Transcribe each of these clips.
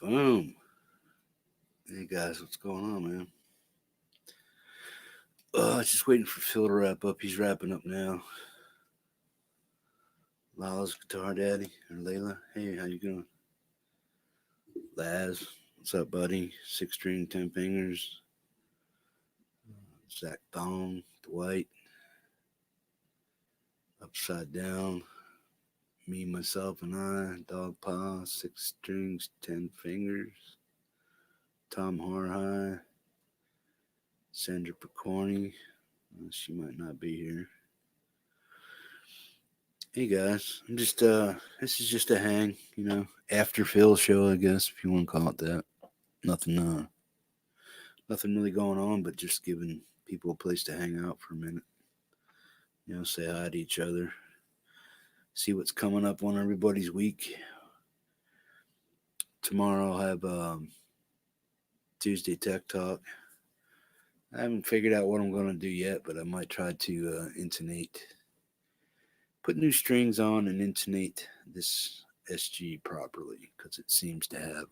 Boom. Hey guys, what's going on, man? Just waiting for Phil to wrap up. He's wrapping up now. Lala's guitar daddy, or Layla. Hey, how you doing? Laz, what's up, buddy? 6 string, 10 fingers. Zach Thong, Dwight. Upside down. Me, myself, and I. Dog Paw, 6 strings, 10 fingers. Tom Horhigh. Sandra Pokorney. She might not be here. Hey guys, I'm just this is just a hang, after Phil show, I guess, if you want to call it that. Nothing nothing really going on, but just giving people a place to hang out for a minute. Say hi to each other. See what's coming up on everybody's week. Tomorrow I'll have Tuesday Tech Talk. I haven't figured out what I'm going to do yet, but I might try to put new strings on and intonate this SG properly, because it seems to have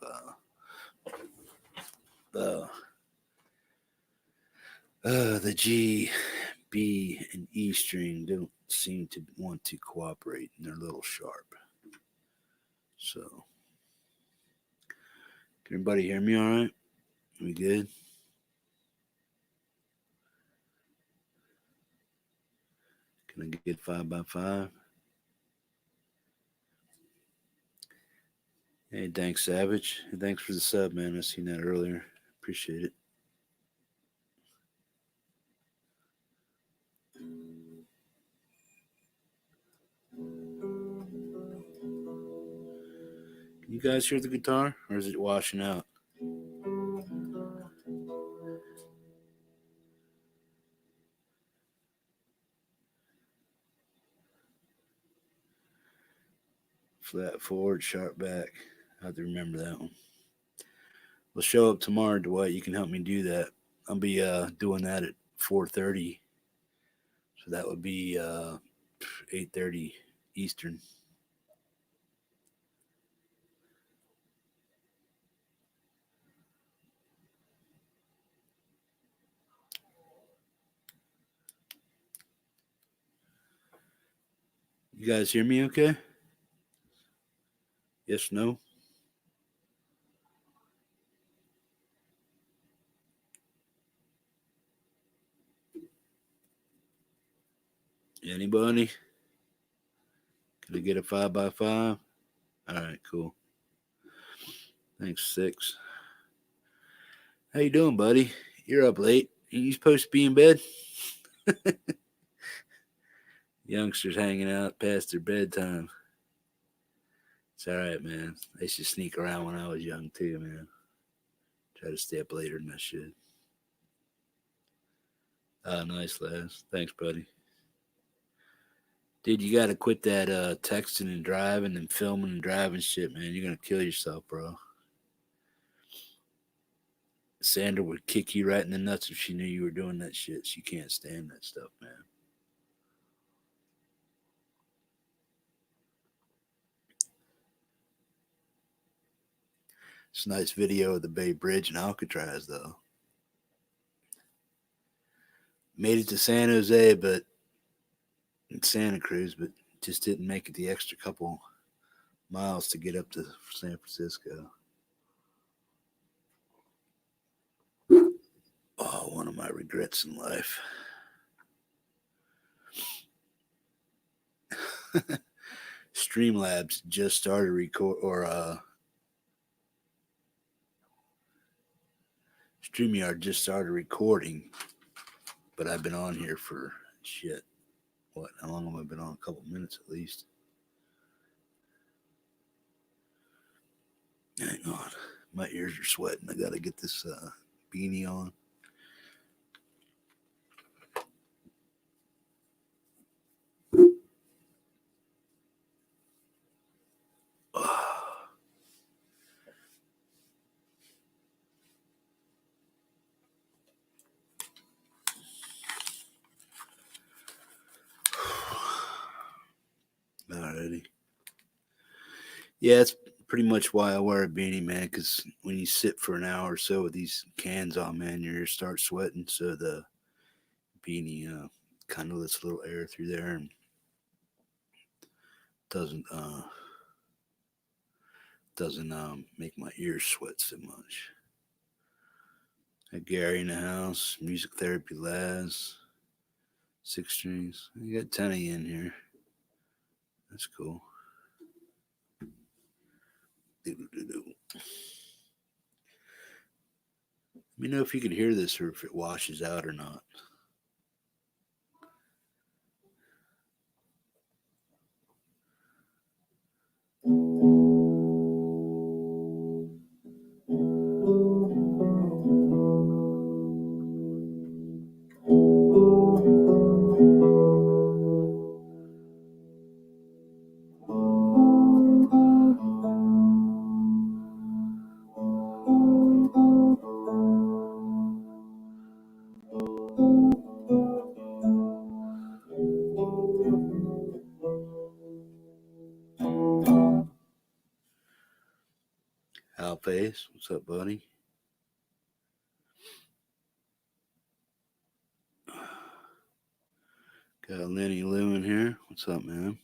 the G, B, and E string don't seem to want to cooperate, and they're a little sharp. So, can everybody hear me all right? We good? Can I get 5x5? Hey, thanks, Savage. And thanks for the sub, man. I seen that earlier. Appreciate it. Can you guys hear the guitar, or is it washing out? Flat forward, sharp back. I have to remember that one. We'll show up tomorrow, Dwight. You can help me do that. I'll be doing that at 4:30. So that would be 8:30 Eastern. You guys hear me okay? Yes, no? Anybody? Can I get a 5x5? All right, cool. Thanks, 6. How you doing, buddy? You're up late. Are you supposed to be in bed? Youngsters hanging out past their bedtime. It's all right, man. I used to sneak around when I was young, too, man. Try to stay up later than I should. Nice, Les. Thanks, buddy. Dude, you got to quit that texting and driving and filming and driving shit, man. You're going to kill yourself, bro. Sandra would kick you right in the nuts if she knew you were doing that shit. She can't stand that stuff, man. It's a nice video of the Bay Bridge in Alcatraz, though. Made it to San Jose, but in Santa Cruz, but just didn't make it the extra couple miles to get up to San Francisco. Oh, one of my regrets in life. Streamlabs just started StreamYard just started recording, but I've been on here for shit. What? How long have I been on? A couple minutes at least. Hang on. My ears are sweating. I gotta get this beanie on. Alrighty. Yeah, it's pretty much why I wear a beanie, man, because when you sit for an hour or so with these cans on, man, your ears start sweating. So the beanie kind of lets a little air through there and doesn't make my ears sweat so much. Got Gary in the house, music therapy Laz, 6 strings. You got 10 of you in here. That's cool. Let me know if you can hear this or if it washes out or not. Al Face, what's up, buddy? Got Lenny Lou in here. What's up, man?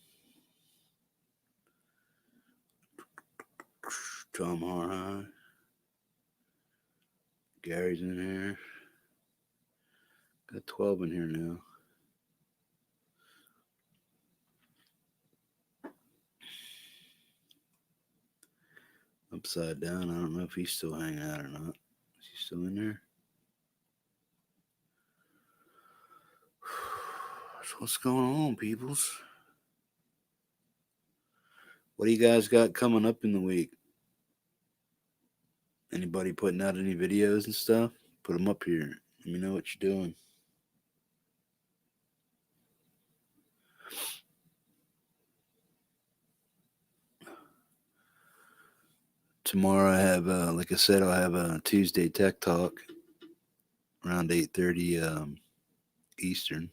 Tom Harhigh. Gary's in here. Got 12 in here now. Upside down. I don't know if he's still hanging out or not. Is he still in there? So what's going on, peoples? What do you guys got coming up in the week? Anybody putting out any videos and stuff? Put them up here. Let me know what you're doing. Tomorrow I have, like I said, I'll have a Tuesday Tech Talk around 8:30 Eastern,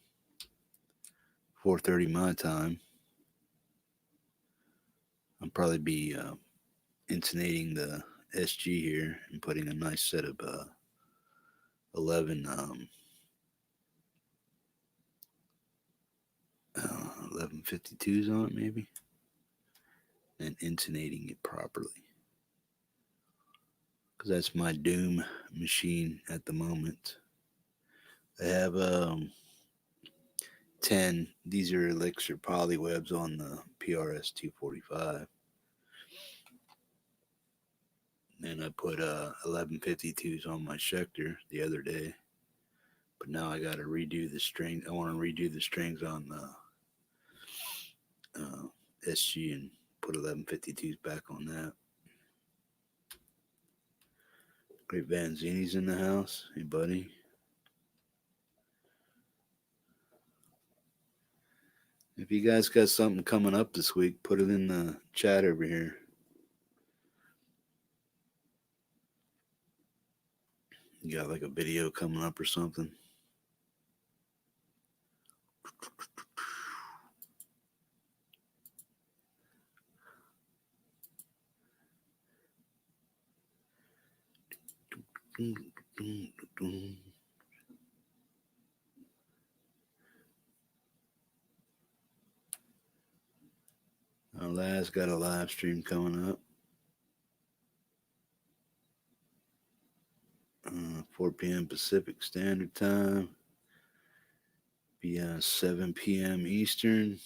4:30 my time. I'll probably be intonating the SG here and putting a nice set of 11 1152s on it, maybe, and intonating it properly. Because that's my doom machine at the moment. I have 10. These are Elixir polywebs on the PRS 245. And I put 1152s on my Schecter the other day. But now I got to redo the string. I want to redo the strings on the SG and put 1152s back on that. Great Vanzini's in the house. Hey, buddy. If you guys got something coming up this week, put it in the chat over here. You got like a video coming up or something? Our last got a live stream coming up. 4 p.m. Pacific Standard Time. Be 7 p.m. Eastern.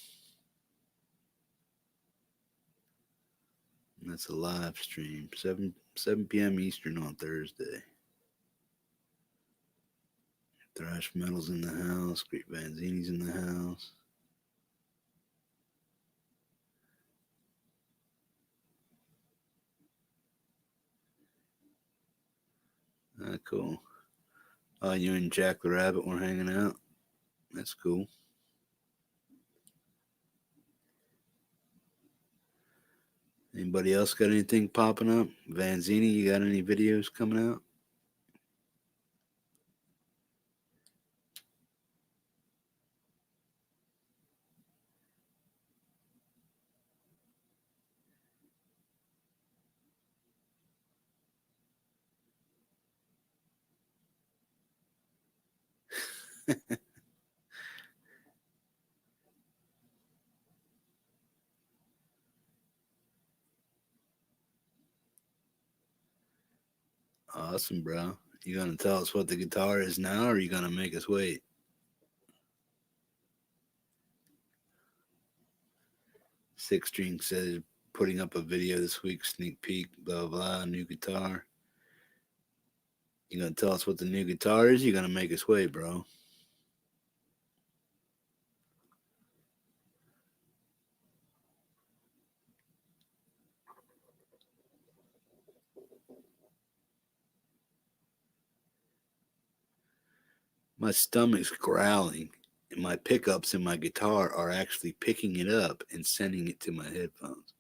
And that's a live stream. 7 p.m. Eastern on Thursday. Thrash Metal's in the house. Great Vanzini's in the house. Cool. You and Jack the Rabbit were hanging out. That's cool. Anybody else got anything popping up? Vanzini, you got any videos coming out? Awesome, bro. You gonna tell us what the guitar is now, or are you gonna make us wait? 6 String says putting up a video this week, sneak peek, blah blah, new guitar. You gonna tell us what the new guitar is? You gonna make us wait, bro? My stomach's growling, and my pickups in my guitar are actually picking it up and sending it to my headphones.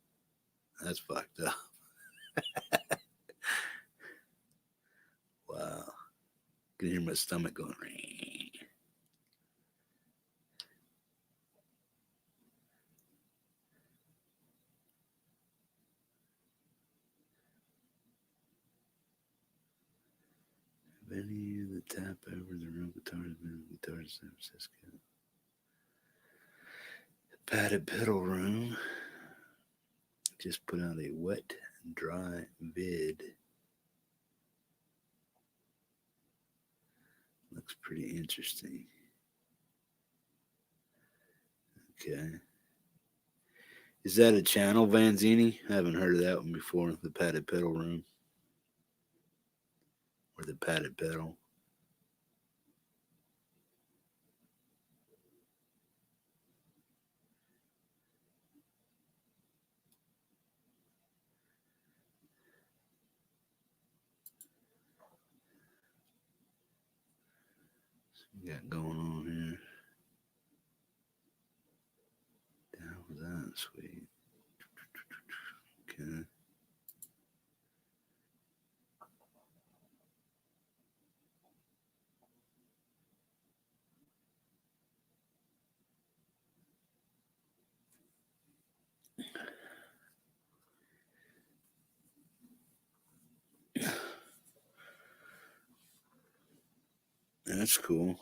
That's fucked up. Wow. I can hear my stomach going. Any of the tap over the real guitars, guitars in San Francisco. Padded pedal room. Just put out a wet and dry vid. Looks pretty interesting. Okay. Is that a channel, Vanzini? I haven't heard of that one before. The padded pedal room. Or the padded pedal. We got going on here. Down with that, sweet. Okay. That's cool.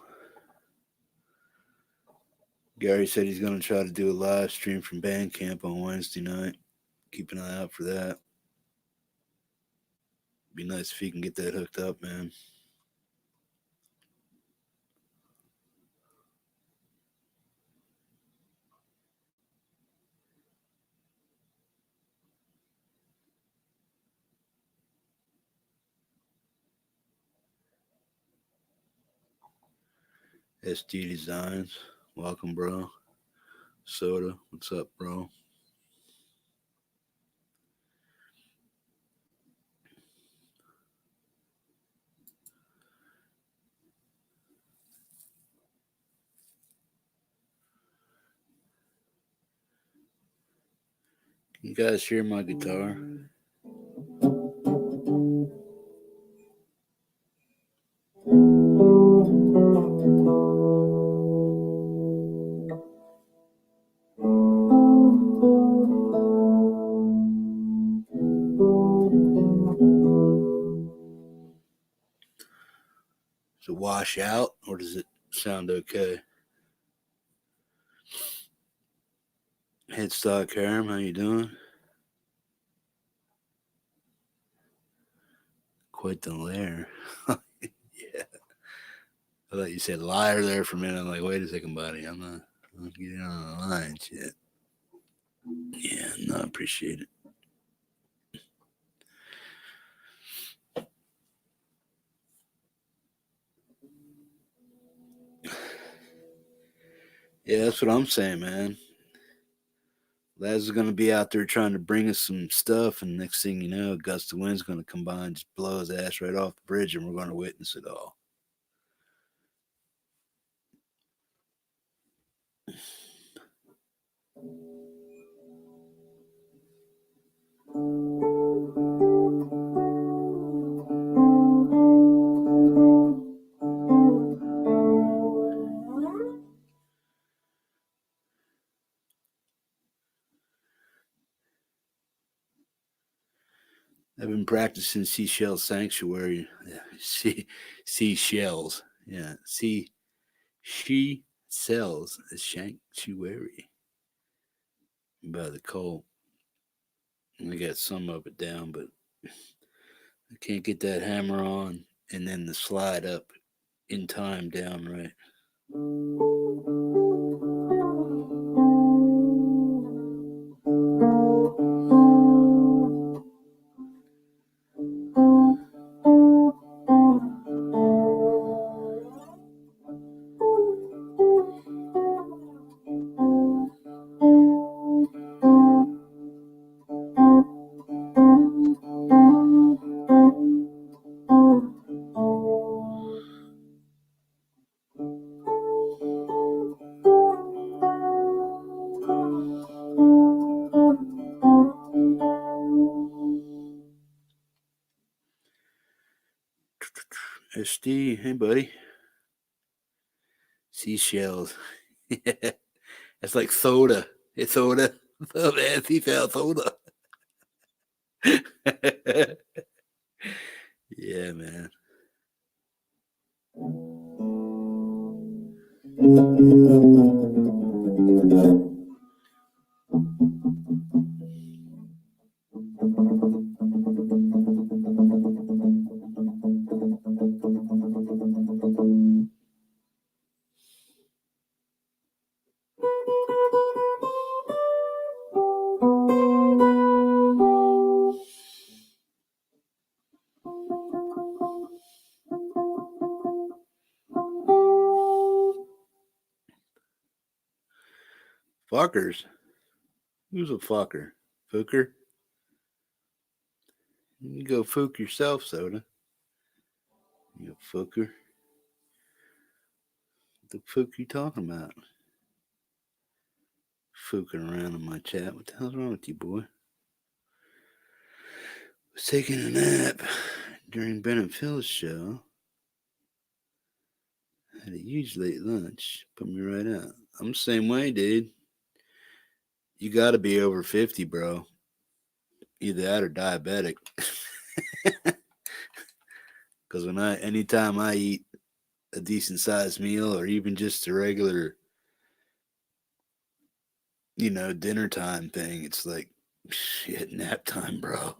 Gary said he's going to try to do a live stream from Bandcamp on Wednesday night. Keep an eye out for that. Be nice if he can get that hooked up, man. SD Designs, welcome, bro. Soda, what's up, bro? Can you guys hear my guitar? Does it wash out or does it sound okay? Headstock Harem, how you doing? Quite the lair. Yeah. I thought you said liar there for a minute. I'm like, wait a second, buddy. I'm getting on the line, shit. Yeah, no, I appreciate it. Yeah, that's what I'm saying, man. Laz is going to be out there trying to bring us some stuff, and next thing you know, a gust of wind's going to come by and just blow his ass right off the bridge, and we're going to witness it all. I've been practicing Seashell Sanctuary. Seashells. Yeah, She sells a sanctuary by the Cole. I got some of it down, but I can't get that hammer on and then the slide up in time down right. SD, hey buddy. Seashells. It's like soda. It's soda. Oh man, seashell soda. Yeah, man. Fuckers. Who's a fucker? Fooker? You go fook yourself, soda. You fooker. What the fuck you talking about? Fooking around in my chat. What the hell's wrong with you, boy? Was taking a nap during Ben and Phil's show. Had a huge late lunch. Put me right out. I'm the same way, dude. You gotta be over 50, bro. Either that or diabetic. Because anytime I eat a decent sized meal or even just a regular, dinner time thing, it's like, shit, nap time, bro.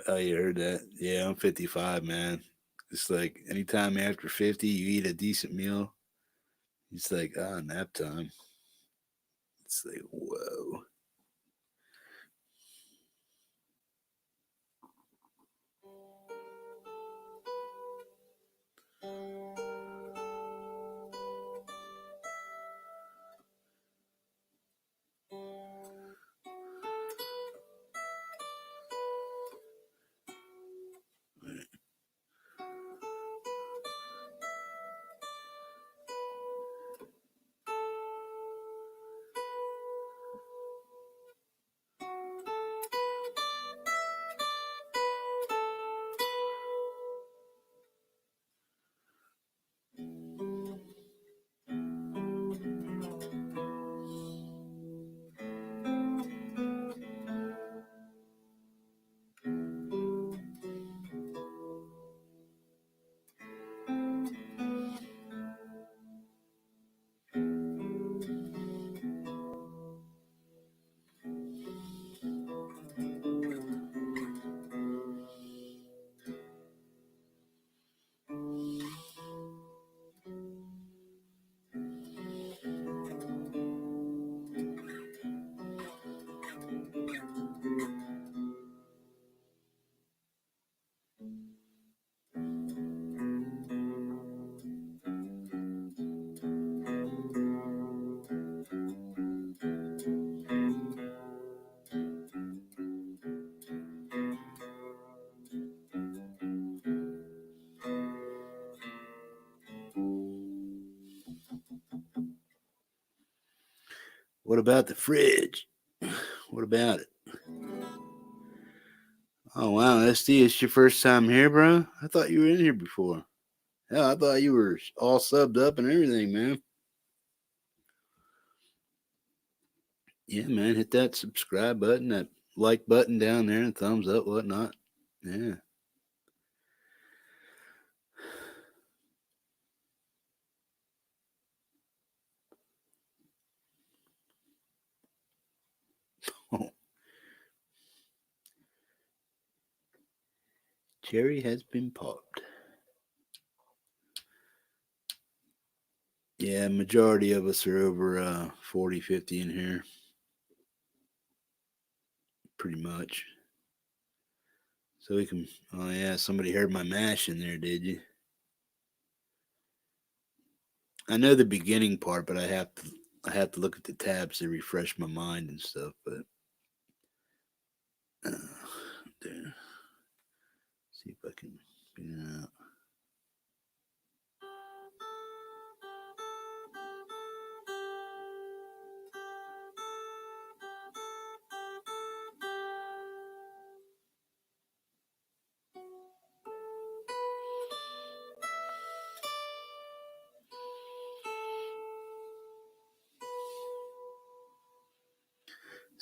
Oh, you heard that? Yeah, I'm 55, man. It's like anytime after 50, you eat a decent meal, it's like, nap time. It's like, whoa. What about the fridge? What about it? Oh, wow, SD, it's your first time here, bro? I thought you were in here before. Hell, I thought you were all subbed up and everything, man. Yeah, man, hit that subscribe button, that like button down there, and thumbs up, whatnot. Yeah. Cherry has been popped. Yeah, majority of us are over 40, 50 in here. Pretty much. So we can. Oh yeah, somebody heard my mash in there, did you? I know the beginning part, but I have to look at the tabs to refresh my mind and stuff. But uh, there. See if I can figure it out.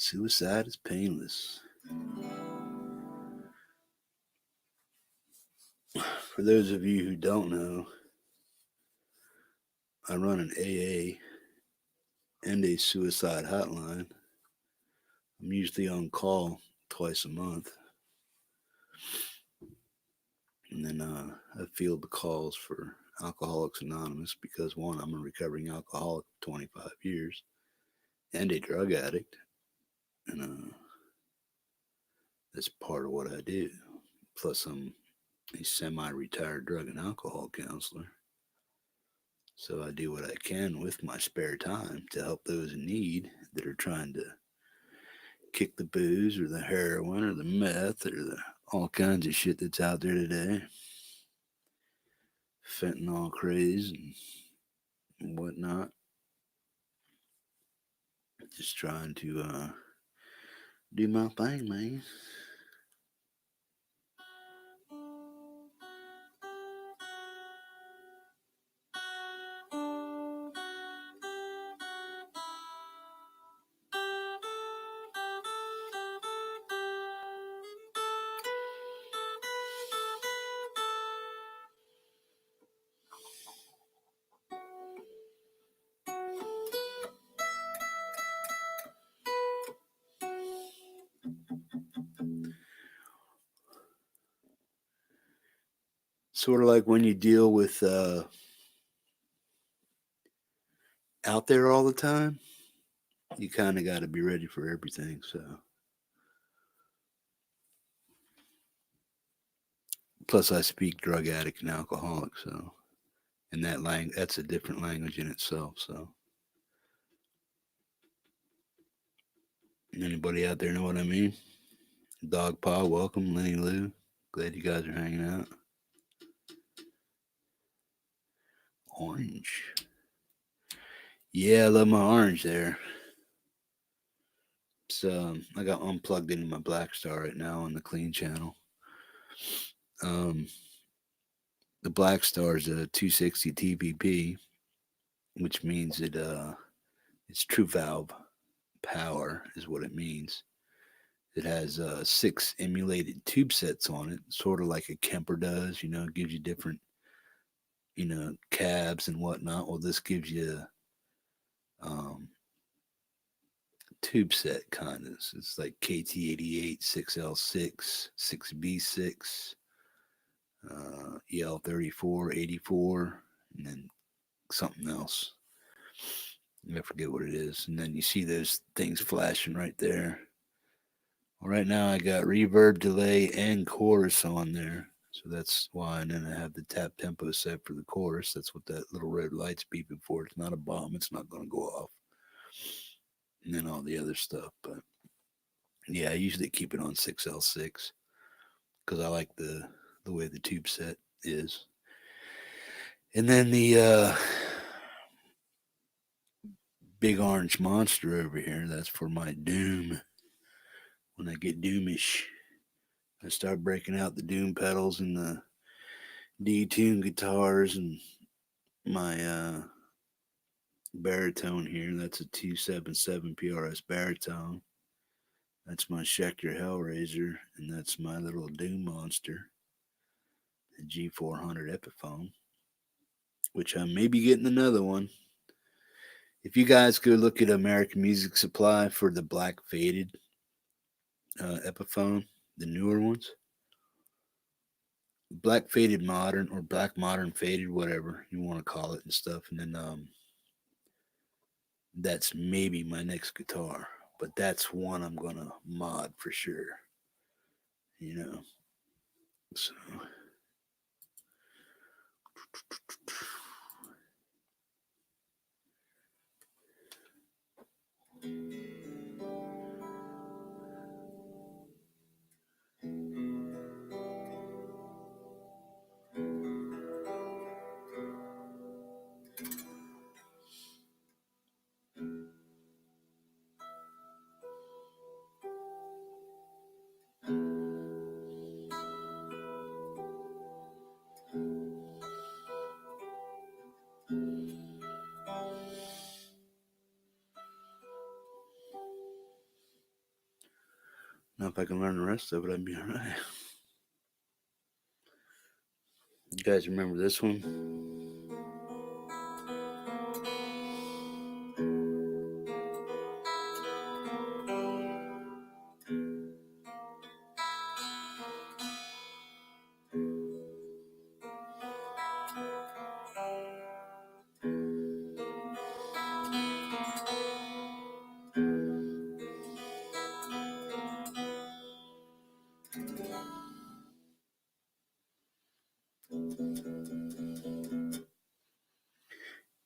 Suicide is painless. For those of you who don't know, I run an AA and a suicide hotline. I'm usually on call twice a month. And then I field the calls for Alcoholics Anonymous because, one, I'm a recovering alcoholic for 25 years and a drug addict. And that's part of what I do. Plus, I'm a semi retired drug and alcohol counselor. So I do what I can with my spare time to help those in need that are trying to kick the booze or the heroin or the meth or the all kinds of shit that's out there today. Fentanyl craze and whatnot. Just trying to do my thing, man. Sort of like when you deal with out there all the time, you kind of got to be ready for everything. So, plus I speak drug addict and alcoholic, so and that's a different language in itself. So, anybody out there know what I mean? Dog Paw, welcome, Lenny Lou. Glad you guys are hanging out. Orange. Yeah, I love my orange there. So I got unplugged into my Black Star right now on the clean channel. Um, the Black Star is a 260 TPP, which means it's true valve power is what it means. It has 6 emulated tube sets on it, sort of like a Kemper does. It gives you different cabs and whatnot. Well, this gives you um, tube set kind of. It's like KT88, 6L6, 6B6, EL34, 84, and then something else. I forget what it is. And then you see those things flashing right there. Well, right now I got reverb, delay, and chorus on there. So that's why. And then I have the tap tempo set for the chorus. That's what that little red light's beeping for. It's not a bomb. It's not going to go off. And then all the other stuff. But yeah, I usually keep it on 6L6 because I like the way the tube set is. And then the big orange monster over here, that's for my doom. When I get doomish, I start breaking out the doom pedals and the D-tune guitars and my baritone here. That's a 277 PRS baritone. That's my Schecter Hellraiser, and that's my little doom monster, the G400 Epiphone, which I may be getting another one. If you guys go look at American Music Supply for the Black Faded, Epiphone, the newer ones. Black faded modern or black modern faded, whatever you want to call it and stuff. And then that's maybe my next guitar, but that's one I'm gonna mod for sure. You know, so now if I can learn the rest of it, I'd be all right. You guys remember this one?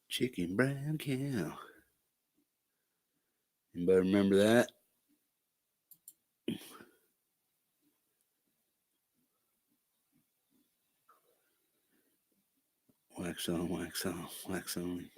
Chicken brown cow. Anybody remember that? Wax on, wax off, wax on.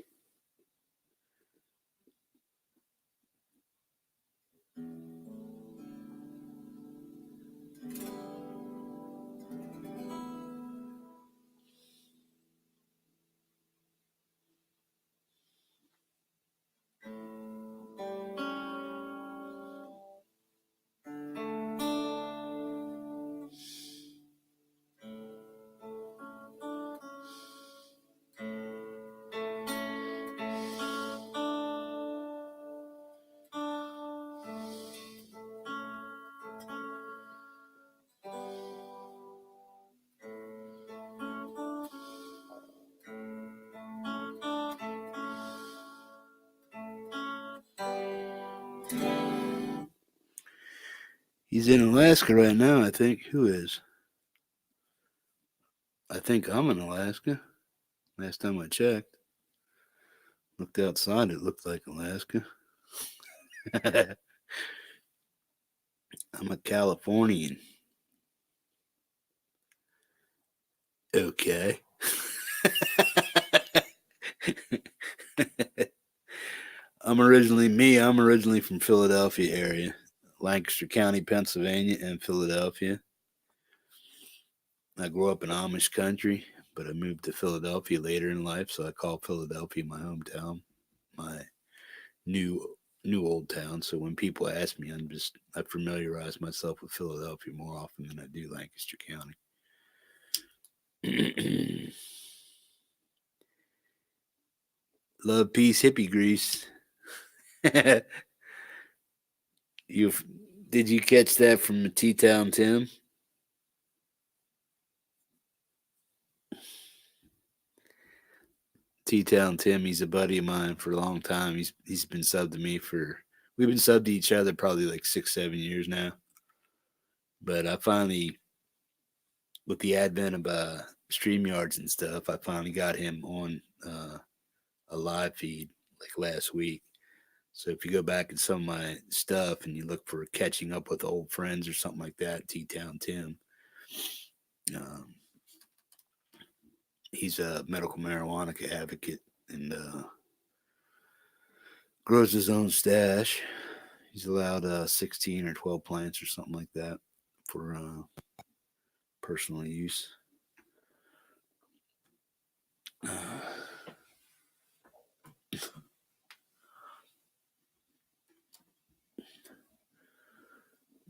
He's in Alaska right now, I think. Who is? I think I'm in Alaska. Last time I checked. Looked outside, it looked like Alaska. I'm a Californian. Okay. I'm originally from Philadelphia area, Lancaster County, Pennsylvania, and Philadelphia. I grew up in Amish country, but I moved to Philadelphia later in life, so I call Philadelphia my hometown, my new old town. So when people ask me, I familiarize myself with Philadelphia more often than I do Lancaster County. Love, peace, hippie grease. you did you catch that from T Town Tim? T Town Tim, he's a buddy of mine for a long time. He's been subbed to me for we've been subbed to each other probably like 6-7 years now. But I finally, with the advent of StreamYards and stuff, I finally got him on a live feed like last week. So if you go back in some of my stuff and you look for catching up with old friends or something like that, T Town Tim, um, he's a medical marijuana advocate and grows his own stash. He's allowed 16 or 12 plants or something like that for personal use.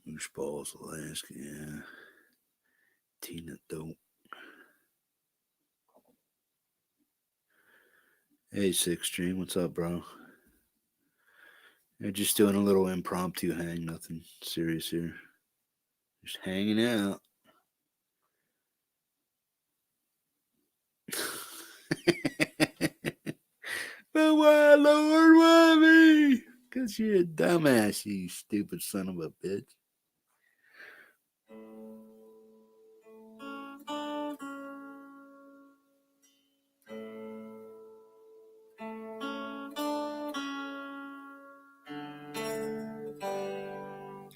Moose balls, Alaska, yeah. Tina dope. Hey, Six Stream, what's up, bro? They're just doing a little impromptu hang, nothing serious here. Just hanging out. But why, Lord, why me? Because you're a dumbass, you stupid son of a bitch.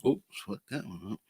Oops, what that one up?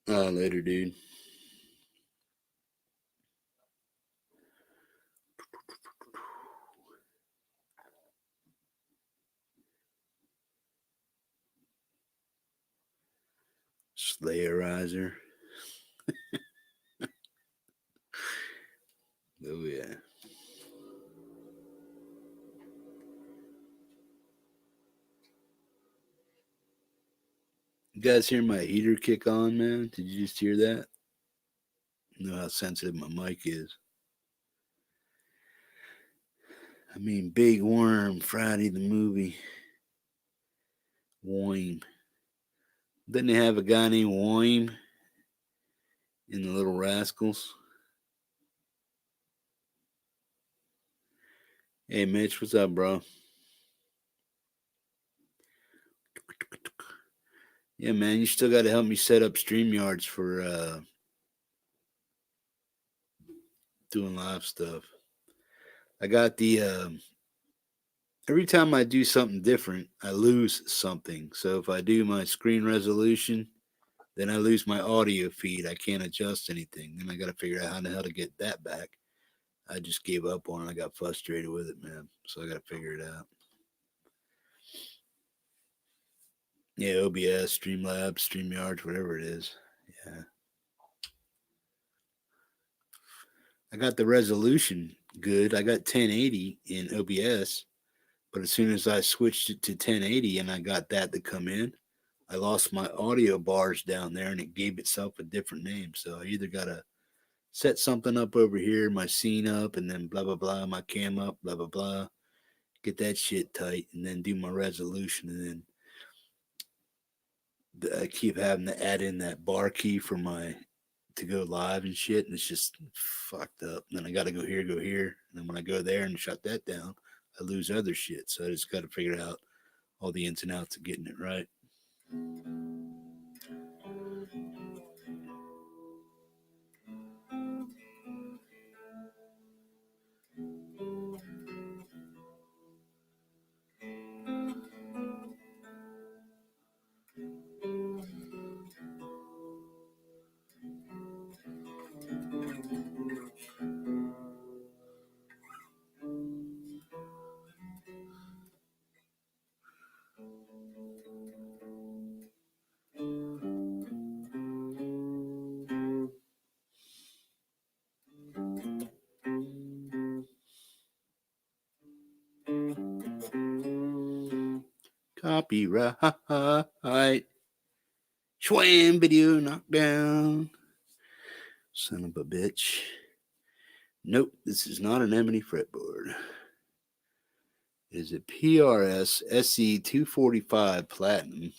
Later, dude. Slayerizer. Oh, yeah. You guys hear my heater kick on, man? Did you just hear that? You know how sensitive my mic is. I mean, Big Worm, Friday the movie. Woim. Didn't they have a guy named Woim in the Little Rascals? Hey, Mitch, what's up, bro? Yeah, man, you still got to help me set up StreamYards for doing live stuff. I got the every time I do something different, I lose something. So if I do my screen resolution, then I lose my audio feed. I can't adjust anything. Then I got to figure out how the hell to get that back. I just gave up on it. I got frustrated with it, man. So I got to figure it out. Yeah, OBS, Streamlabs, StreamYards, whatever it is. Yeah. I got the resolution good. I got 1080 in OBS, but as soon as I switched it to 1080 and I got that to come in, I lost my audio bars down there and it gave itself a different name. So I either got to set something up over here, my scene up, and then blah, blah, blah, my cam up, blah, blah, blah, get that shit tight, and then do my resolution. And then I keep having to add in that bar key for my to go live and shit, and it's just fucked up. And then I got to go here, and then when I go there and shut that down, I lose other shit. So I just got to figure out all the ins and outs of getting it right. Copyright. Schwam video knockdown. Son of a bitch. Nope, this is not an Emily fretboard. It is a PRS SE 245 Platinum.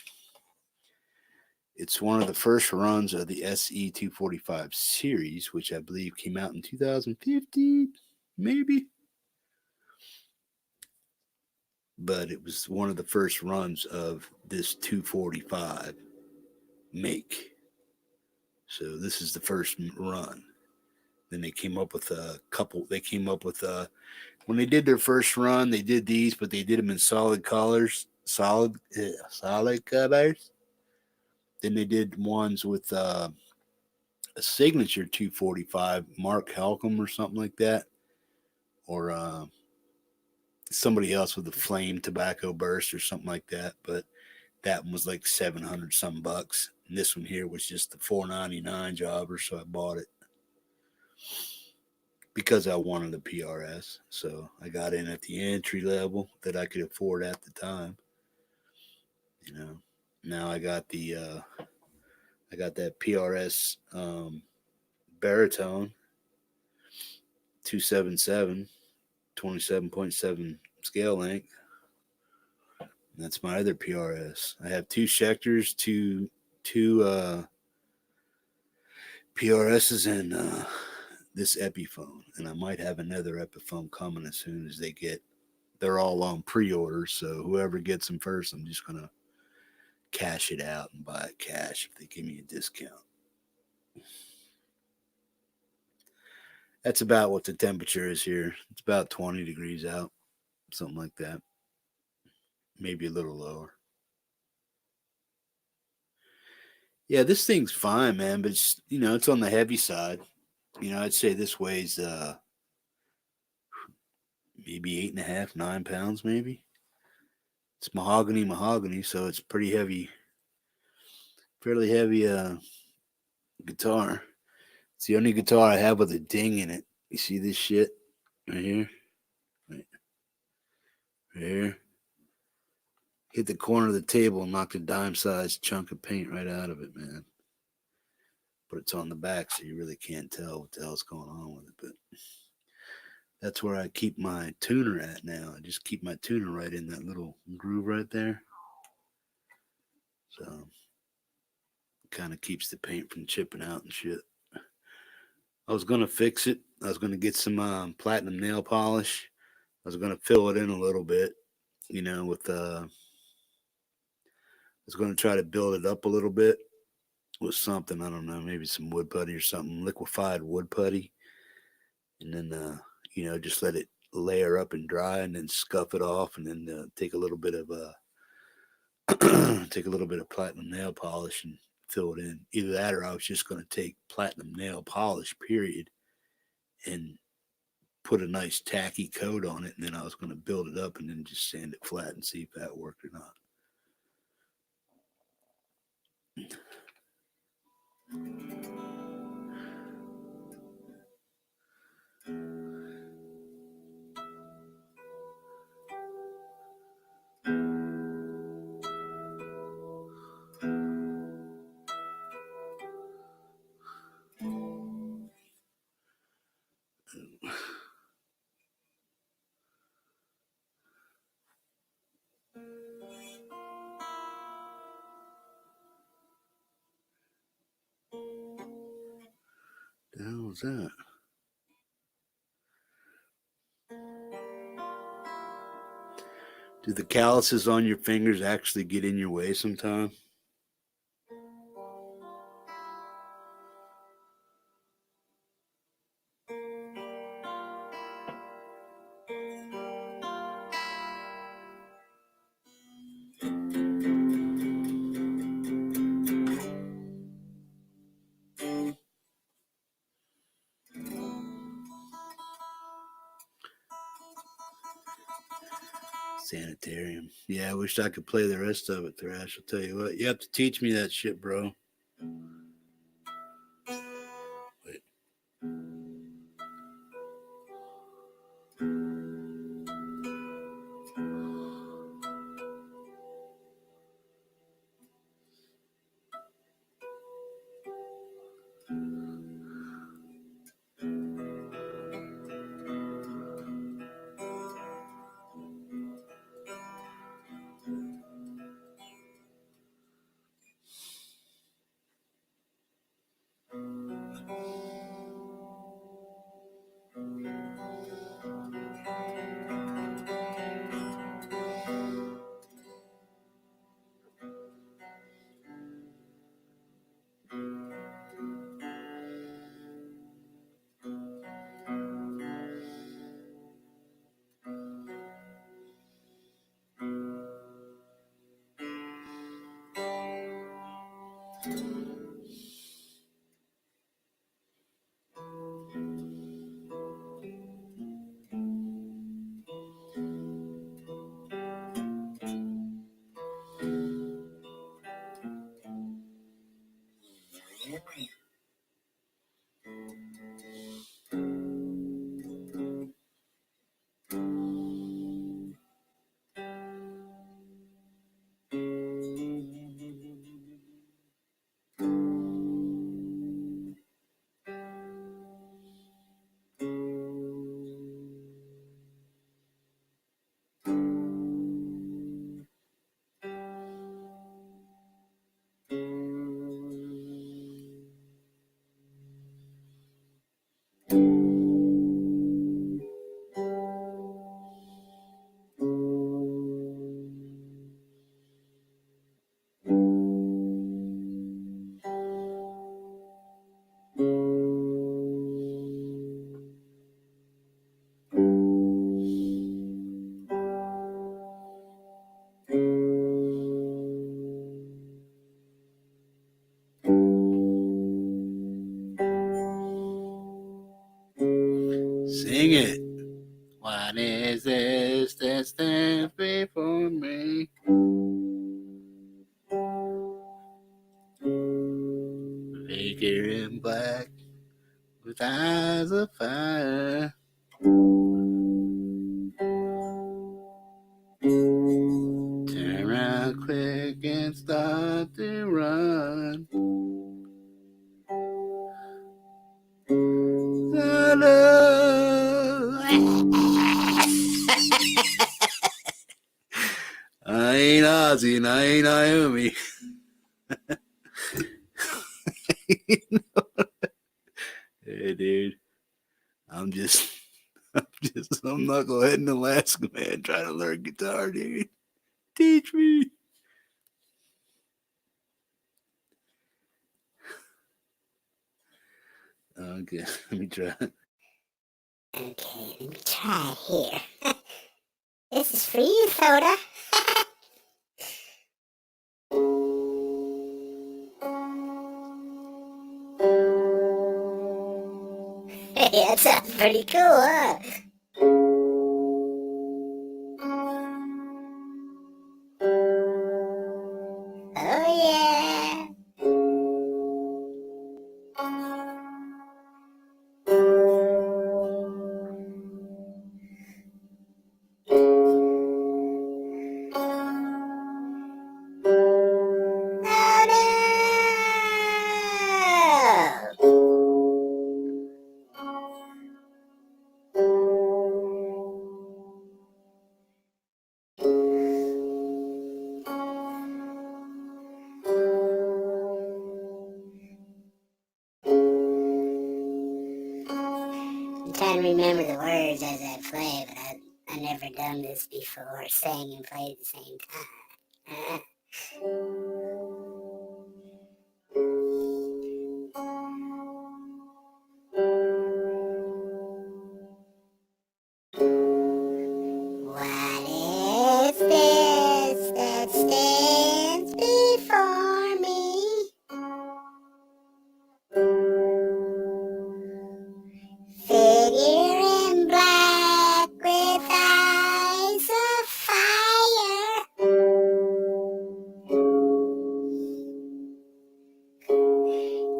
It's one of the first runs of the SE 245 series, which I believe came out in 2015, maybe. But it was one of the first runs of this 245 make. So this is the first run. Then they came up with a couple. When they did their first run, they did these, but they did them in solid colors. solid covers. Then they did ones with a signature 245 Mark Halcomb or something like that, or somebody else with a flame tobacco burst or something like that. But that one was like 700 some bucks. And this one here was just the 499 jobber, so I bought it because I wanted a PRS. So I got in at the entry level that I could afford at the time. You know, now I got that PRS baritone 277 27.7 scale length. That's my other PRS. I have two Schecters, two PRSs, and this Epiphone. And I might have another Epiphone coming as soon as they get. They're all on pre-order, so whoever gets them first, I'm just gonna cash it out and buy it cash if they give me a discount. That's about what the temperature is here. It's about 20 degrees out, something like that. Maybe a little lower. Yeah, this thing's fine, man, but it's, it's on the heavy side. I'd say this weighs maybe 8.5, 9 pounds, maybe. It's mahogany, so it's pretty heavy, fairly heavy guitar. It's the only guitar I have with a ding in it. You see this shit right here? Right here. Hit the corner of the table and knocked a dime-sized chunk of paint right out of it, man. But it's on the back, so you really can't tell what the hell's going on with it. But that's where I keep my tuner at now. I just keep my tuner right in that little groove right there. So kind of keeps the paint from chipping out and shit. I was gonna fix it. I was gonna get some platinum nail polish. I was gonna fill it in a little bit, with I was gonna try to build it up a little bit with something. I don't know, maybe some wood putty or something, liquefied wood putty, and then just let it layer up and dry, and then scuff it off, and then take a little bit of take a little bit of platinum nail polish and fill it in. Either that, or I was just gonna take platinum nail polish, period, and put a nice tacky coat on it, and then I was going to build it up and then just sand it flat and see if that worked or not. The hell was that? Do the calluses on your fingers actually get in your way sometime? Sanitarium. Yeah, I wish I could play the rest of it, Thrash. I'll tell you what. You have to teach me that shit, bro. Wait. Sing it. What is this that stands before me? Figure in black with eyes of fire. Turn around quick and start to run. I ain't Ozzy and I ain't Naomi. Hey, dude. I'm knucklehead in Alaska, man, trying to learn guitar, dude. Teach me. Okay, let me try. Okay, let me try here. This is for you, Thoda. Hey, that sounds pretty cool, huh? Oh, yeah. I'm trying to remember the words as I play, but I've never done this before, sang and played at the same time. What is this that stands before me? Figure in black with eyes of fire.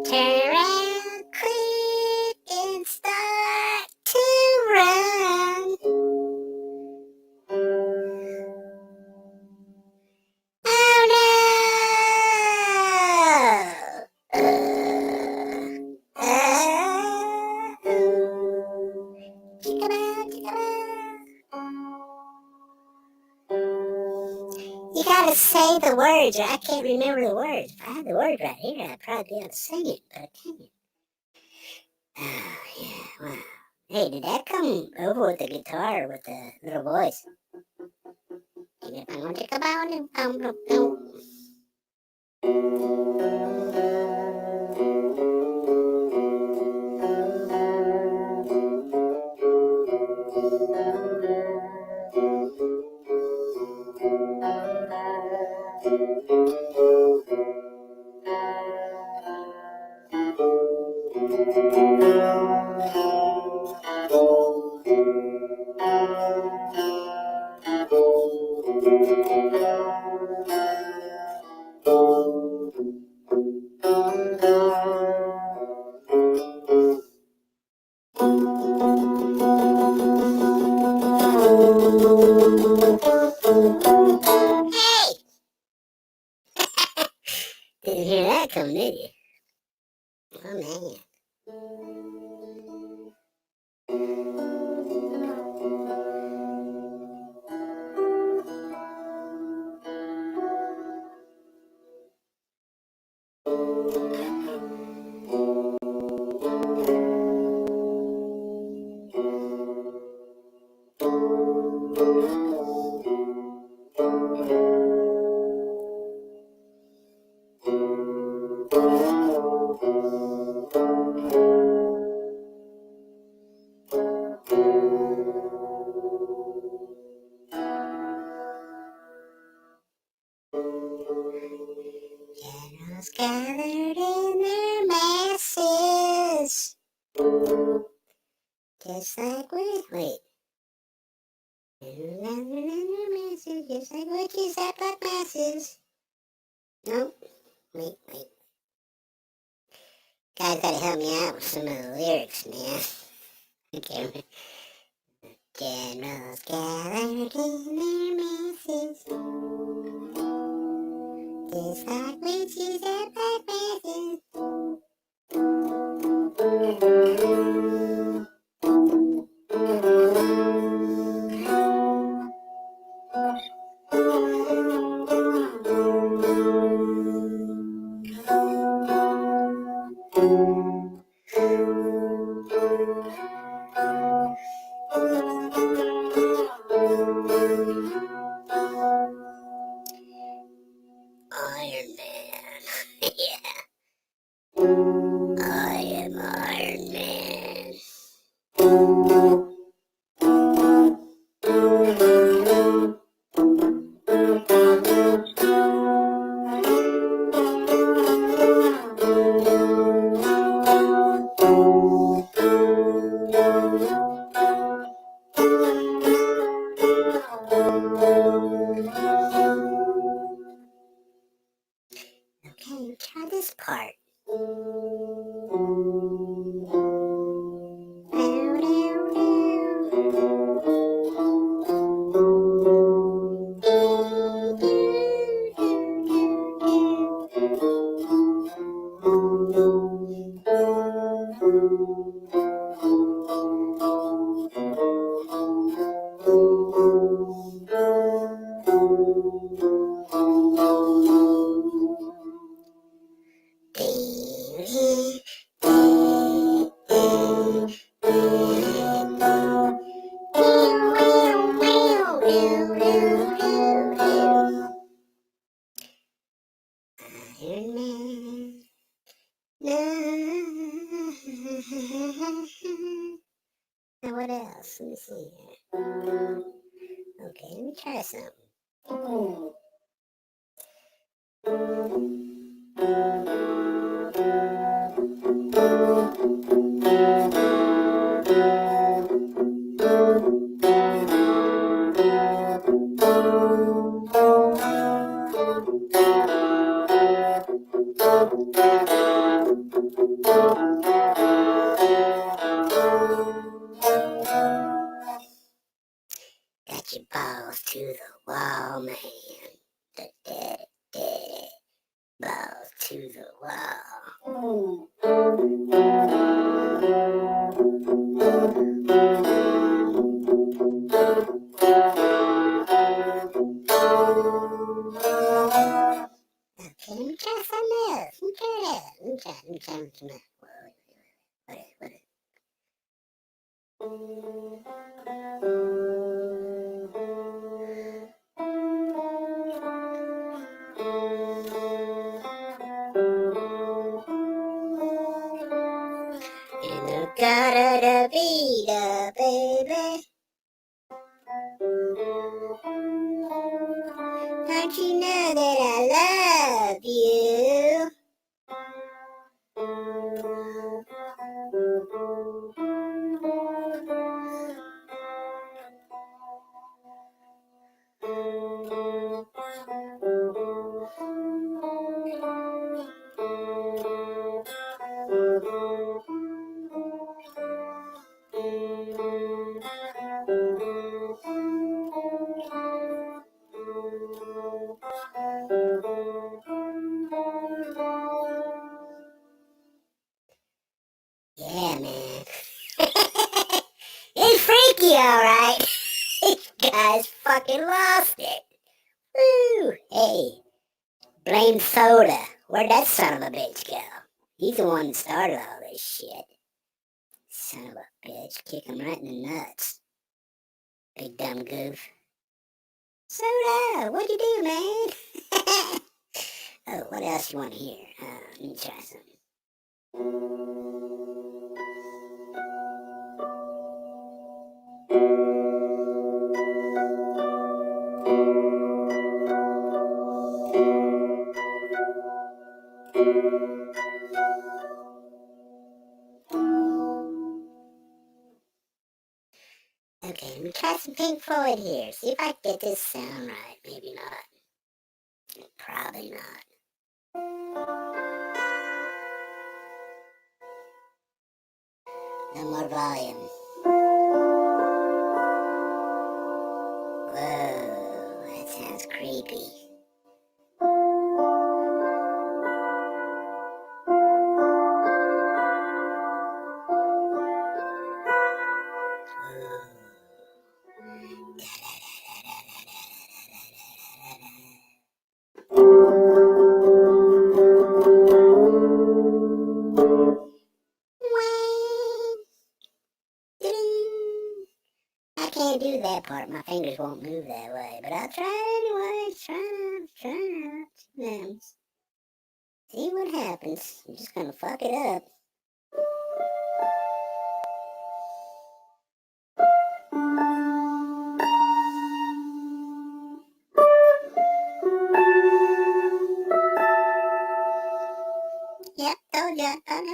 Turn around quick and start to run. Oh no! You gotta say the words, or I can't remember the words. If I had the words right here, I'd probably be able to sing it, but I can't. Oh, yeah, wow. Hey, did that come over with the guitar, with the little voice? Hey! Didn't hear that coming, did you? Oh, man. Generals gathered in their masses Just like what? Wait. Just like what you said about masses. Nope. Wait. Guys gotta help me out with some of the lyrics, man. Okay. Generals gathered in their masses. Just like witches and black masses. Iron Man. Yeah. I am Iron Man. Okay, try this part. Iron Man. Now what else? Let me see here. Okay, let me try something. Got your balls to the wall, man. Da-da-da. Balls to the wall. Okay, let me try something else. Let me try that. Let me try something else. What? In the gutter to beat up, baby. Don't you know that I love you? Yeah, man. It's freaky, alright. These guys fucking lost it. Woo! Hey, blame Soda. Where'd that son of a bitch go? He's the one that started all this shit. Son of a bitch. Kick him right in the nuts. Big dumb goof. Soda, what'd you do, man? Oh, what else you want to hear? Let me try something. Okay, let me try some Pink Floyd here. See if I can get this sound right. Maybe not. Probably not. No more volume. Whoa, that sounds creepy. I can't do that part. My fingers won't move that way, but I'll try anyway. Try out. See what happens. I'm just gonna fuck it up. Yep, told ya. I'm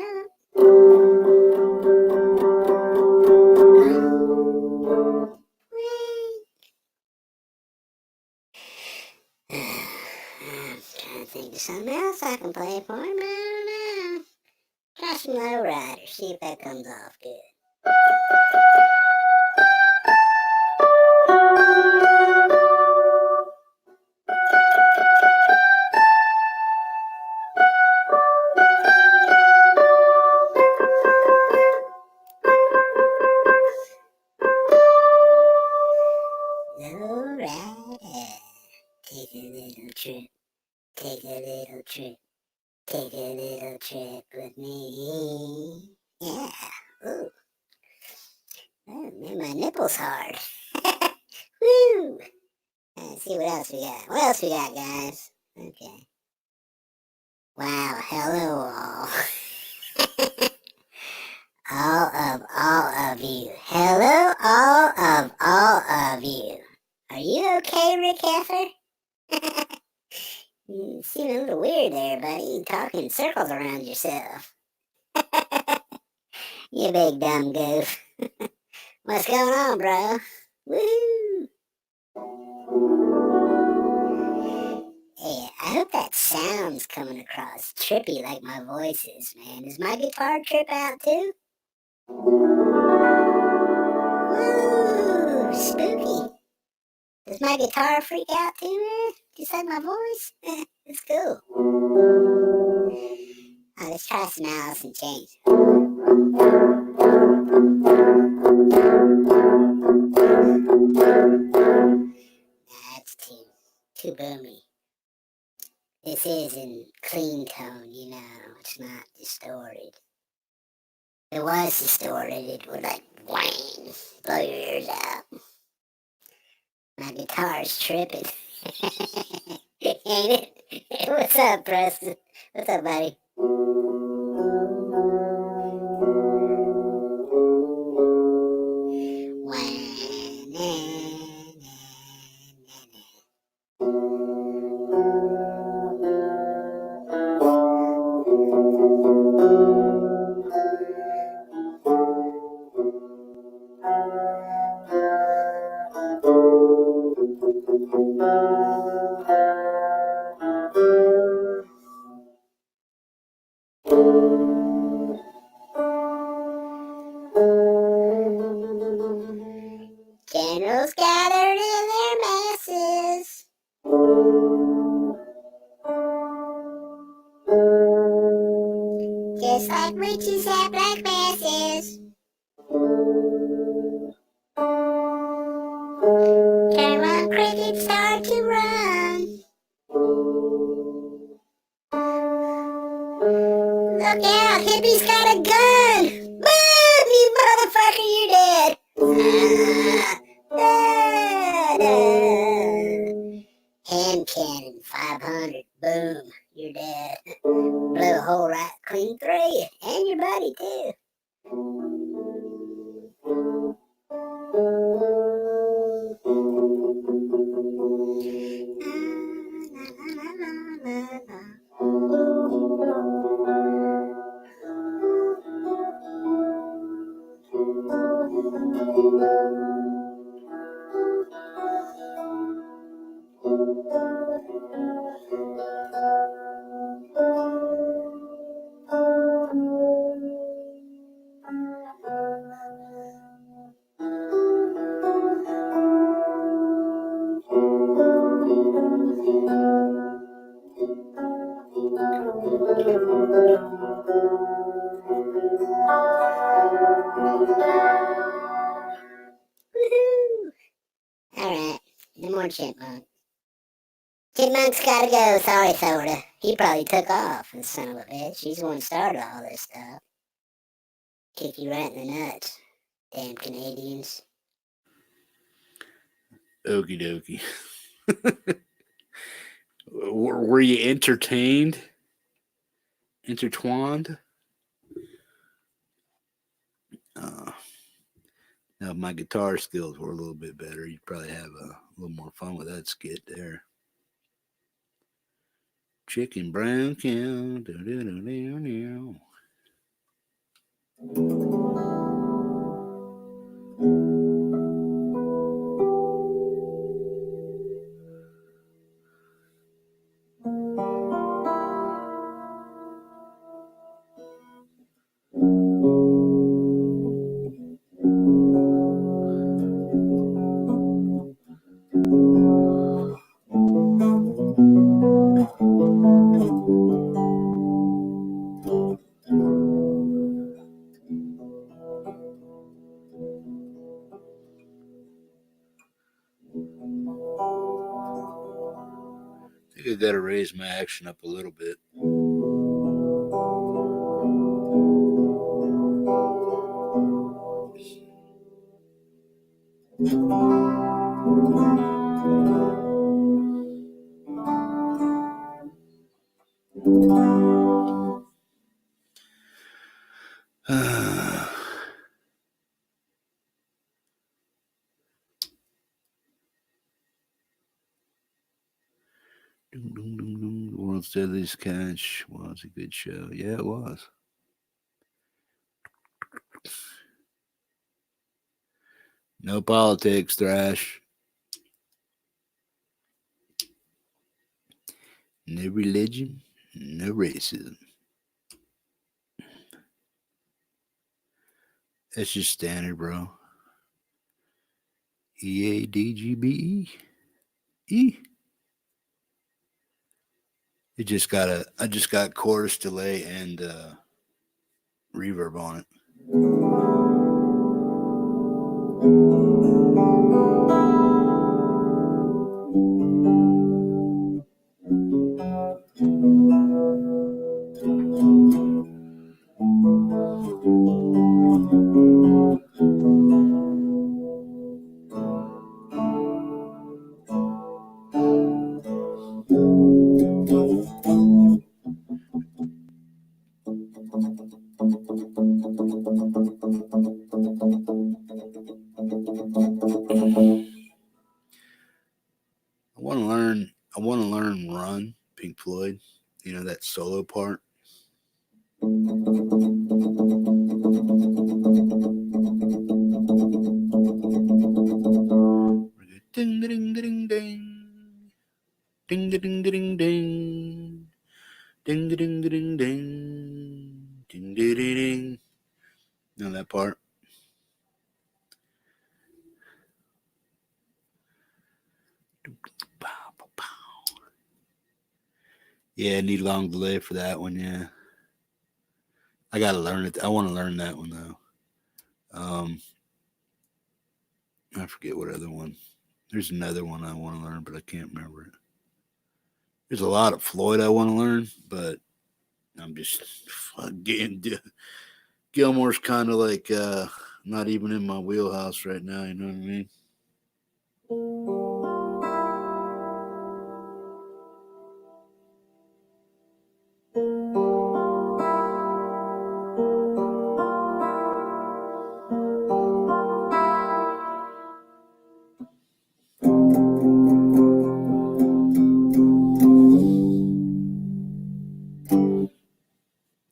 trying to think of something else I can play for him. I don't know. Try some low rider. See if that comes off good. Low rider. Take a little trip. Take a little trip. Take a little trip with me. Yeah. Ooh. Oh, man, my nipple's hard. Woo! Let's see what else we got. What else we got, guys? Okay. Wow, hello all. all of you. Hello, all of you. Are you okay, Rick Heffer? You seem a little weird there, buddy. You talking in circles around yourself. You big dumb goof. What's going on, bro? Woo! Hey, I hope that sound's coming across trippy like my voice is, man. Does my guitar trip out too? Woo! Spooky. Does my guitar freak out too, man? Just like my voice? It's cool. Let's try some Alice in Chains. That's too boomy. This is in clean tone, you know. It's not distorted. If it was distorted, it would like whang, blow your ears out. My guitar's tripping. Ain't it? What's up, Preston? What's up, buddy? Generals gathered in their masses. Just like witches have black masses. Caroline crickets start to run. Look out, Hippie's got a gun! Boom, you motherfucker, you're dead! Hand cannon, 500, boom, you're dead. Blew a hole right clean through you, and your buddy too. more Chipmunk. Chipmunk's gotta go. Sorry, Soda. He probably took off, the son of a bitch. He's the one who started all this stuff. Kick you right in the nuts. Damn Canadians. Okie dokie. Were you entertained? Intertwined? Now, if my guitar skills were a little bit better, you'd probably have a little more fun with that skit there. Chicken brown cow. I think I got to raise my action up a little bit. The World's Deadliest Catch was a good show. Yeah, it was. No politics, Thrash. No religion, no racism. That's just standard, bro. EADGBE. E. I just got chorus delay and reverb on it. I want to learn Run, Pink Floyd. You know, that solo part. Ding ding ding ding. Ding ding ding ding. Ding ding ding ding. Ding ding ding. Know that part? Yeah, I need long delay for that one. Yeah, I gotta learn it. I want to learn that one though. I forget what other one. There's another one I want to learn, but I can't remember it. There's a lot of Floyd I want to learn, but I'm just getting Gilmore's kind of like not even in my wheelhouse right now. You know what I mean?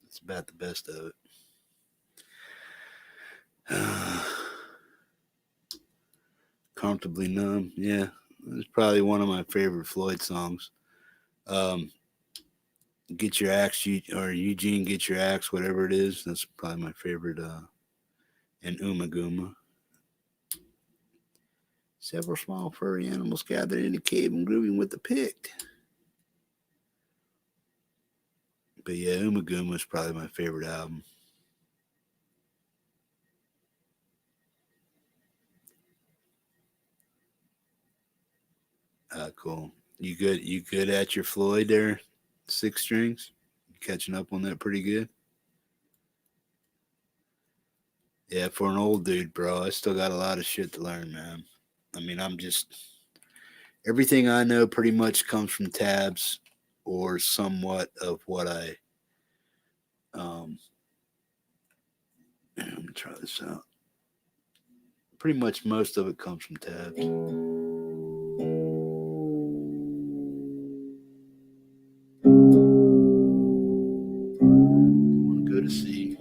It's about the best of it. Comfortably Numb. Yeah, it's probably one of my favorite Floyd songs. Get Your Axe, or Eugene, Get Your Axe, whatever it is. That's probably my favorite. And Umaguma. Several small furry animals gathered in a cave and grooving with the pick. But yeah, Umaguma is probably my favorite album. Cool. You good? You good at your Floyd there? 6 strings? Catching up on that pretty good? Yeah, for an old dude, bro, I still got a lot of shit to learn, man. I mean, I'm just everything I know pretty much comes from tabs or somewhat of what I let me try this out. Pretty much most of it comes from tabs. Want to go to C.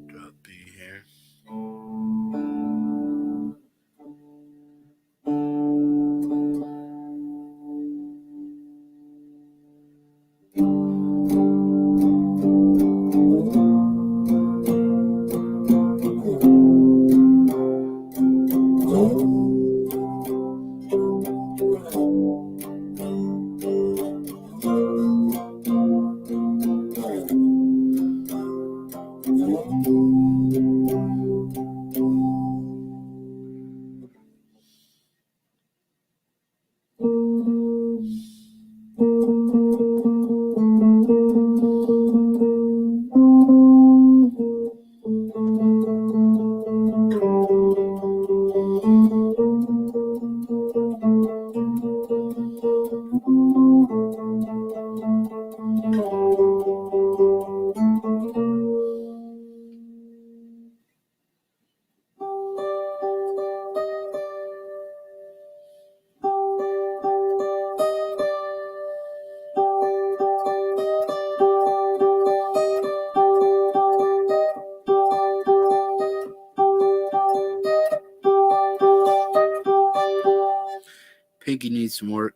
Drop B here. Pinky needs some work.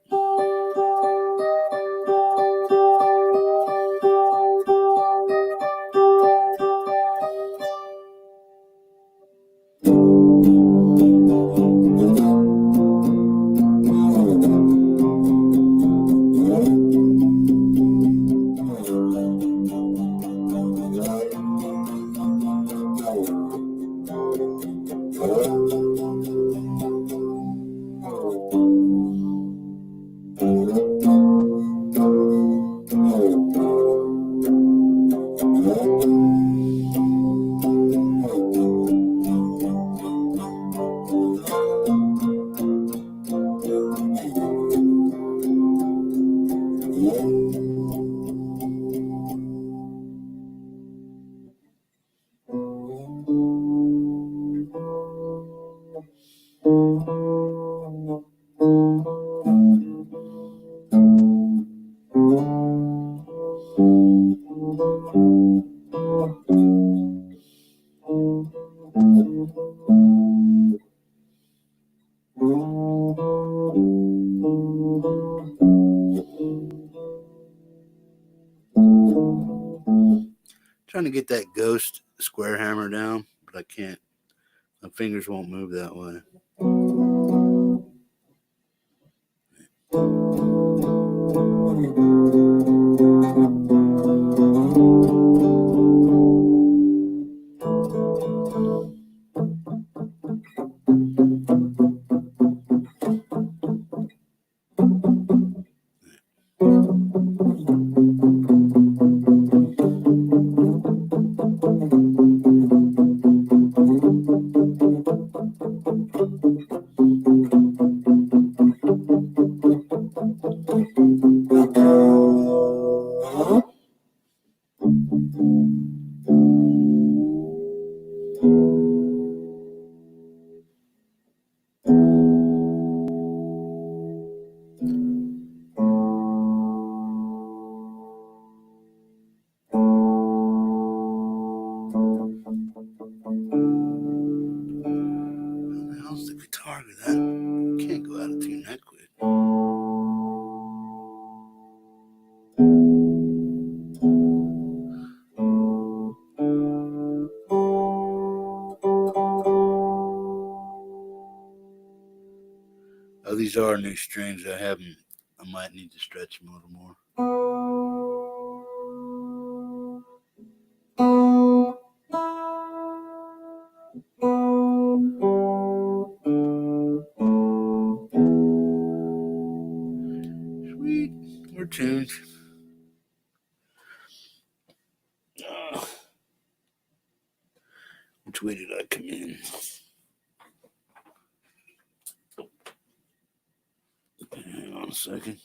Trying to get that ghost square hammer down, but I can't. My fingers won't move that way. How's the guitar with that? Can't go out of tune that quick. Oh, these are new strings. I might need to stretch them a little more. cartoons. Which way did I come in? Hang on a second.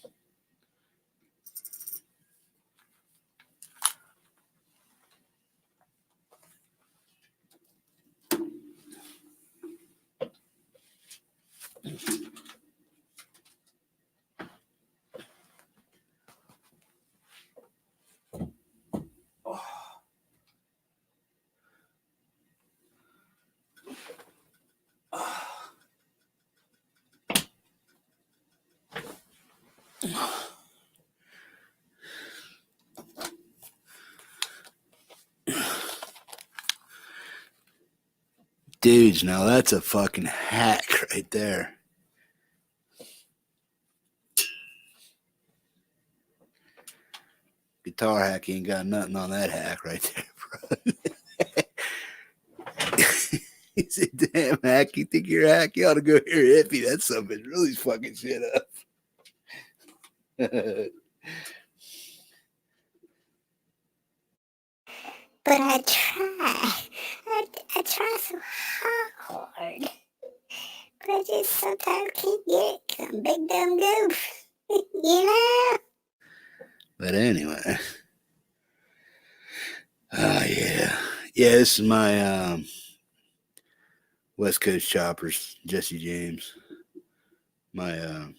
Dudes, now that's a fucking hack right there. Guitar hack ain't got nothing on that hack right there, bro. He said, damn hack, you think you're a hack? You ought to go hear Hippie. That something really fucking shit up. But I try. I try so hard. But I just sometimes can't get it. 'Cause I'm a big dumb goof. You know? But anyway. Oh, yeah. Yeah, this is my West Coast Choppers, Jesse James. My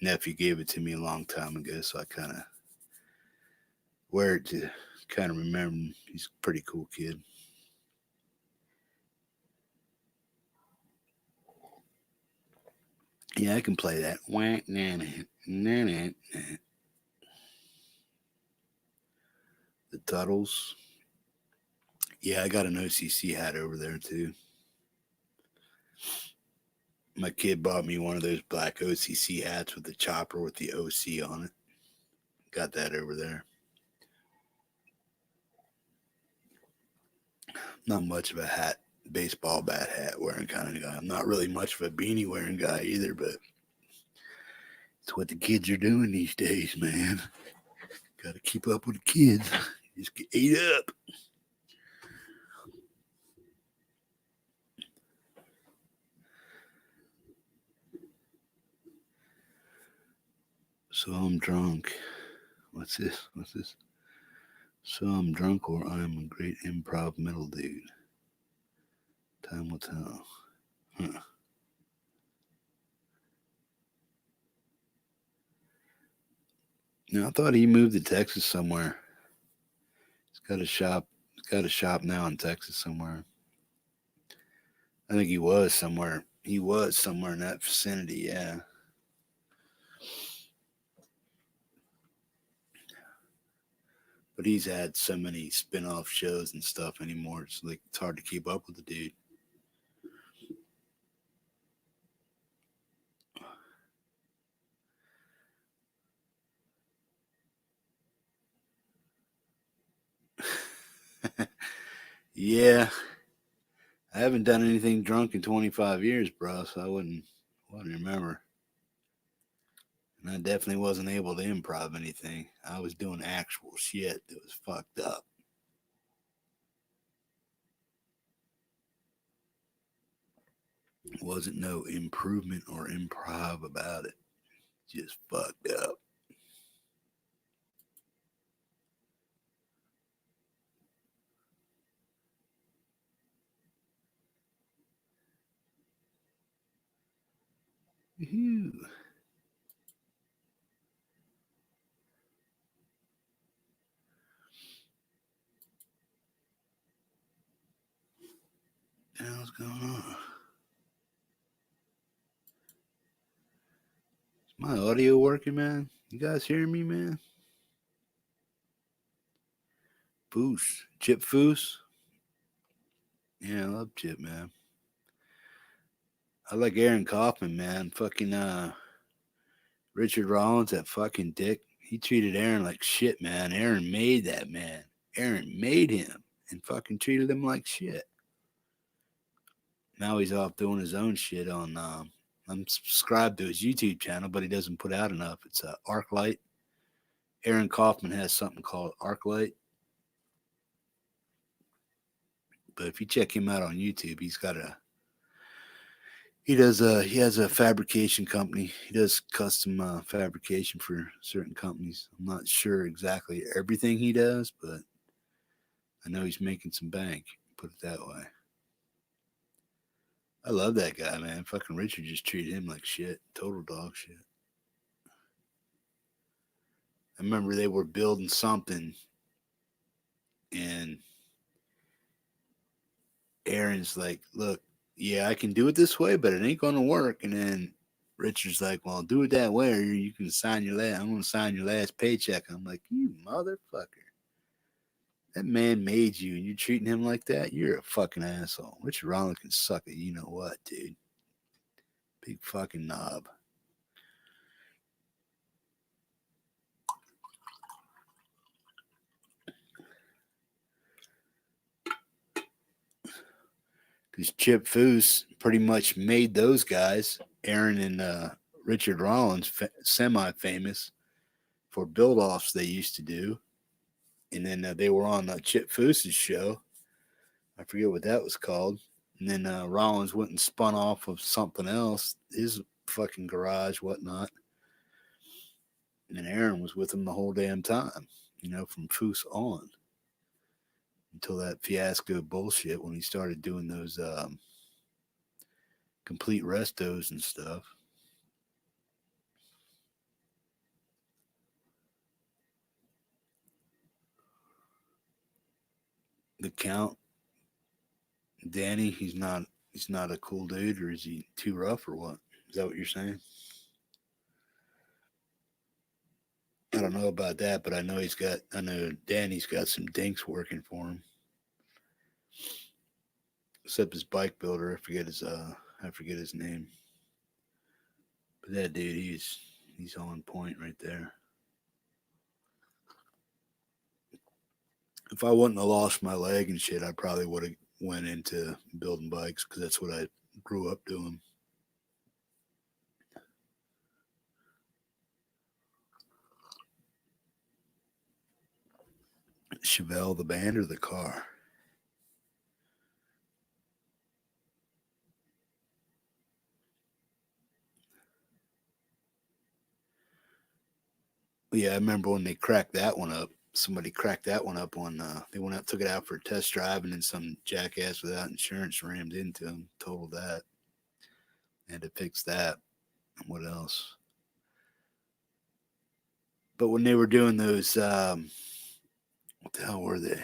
nephew gave it to me a long time ago, so I kind of wear it to kind of remember him. He's a pretty cool kid. Yeah, I can play that. The Tuttles. Yeah, I got an OCC hat over there too. My kid bought me one of those black OCC hats with the chopper with the OC on it. Got that over there. Not much of a hat, baseball bat hat wearing kind of guy. I'm not really much of a beanie wearing guy either, but it's what the kids are doing these days, man. Got to keep up with the kids. Just get ate up. So I'm drunk. What's this? So I'm drunk or I'm a great improv metal dude. Time will tell. Huh. No, I thought he moved to Texas somewhere. He's got a shop. He's got a shop now in Texas somewhere. I think he was somewhere. He was somewhere in that vicinity, yeah. But he's had so many spin-off shows and stuff anymore. It's like it's hard to keep up with the dude. Yeah. I haven't done anything drunk in 25 years, bro, so I wouldn't remember. And I definitely wasn't able to improv anything. I was doing actual shit that was fucked up. Wasn't no improvement or improv about it. Just fucked up. Woo-hoo. What the hell's going on? Is my audio working, man? You guys hearing me, man? Foos. Chip Foos? Yeah, I love Chip, man. I like Aaron Kaufman, man. Fucking Richard Rollins, that fucking dick. He treated Aaron like shit, man. Aaron made that man. Aaron made him and fucking treated him like shit. Now he's off doing his own shit on. I'm subscribed to his YouTube channel, but he doesn't put out enough. It's ArcLight. Aaron Kaufman has something called ArcLight. But if you check him out on YouTube, he has a fabrication company. He does custom fabrication for certain companies. I'm not sure exactly everything he does, but I know he's making some bank. Put it that way. I love that guy, man. Fucking Richard just treated him like shit. Total dog shit. I remember they were building something, and Aaron's like, "Look, yeah, I can do it this way, but it ain't gonna work." And then Richard's like, "Well, do it that way, or you can sign your last. I'm gonna sign your last paycheck." I'm like, "You motherfucker! That man made you, and you're treating him like that. You're a fucking asshole." Richard Rollins can suck it. You know what, dude? Big fucking knob. Because Chip Foose pretty much made those guys, Aaron and Richard Rollins, semi-famous for build-offs they used to do. And then they were on Chip Foose's show. I forget what that was called. And then Rollins went and spun off of something else, his fucking garage, whatnot. And Aaron was with him the whole damn time, from Foose on. Until that fiasco bullshit when he started doing those complete restos and stuff. The Count, Danny, he's not a cool dude, or is he too rough, or what? Is that what you're saying? I don't know about that, but I know Danny's got some dinks working for him. Except his bike builder, I forget his name. But that dude, he's on point right there. If I wouldn't have lost my leg and shit, I probably would have went into building bikes because that's what I grew up doing. Chevelle, the band or the car? Yeah, I remember when they cracked that one up. Somebody cracked that one up when they went out, took it out for a test drive, and then some jackass without insurance rammed into him, totaled that. They had to fix that. And what else? But when they were doing those, what the hell were they?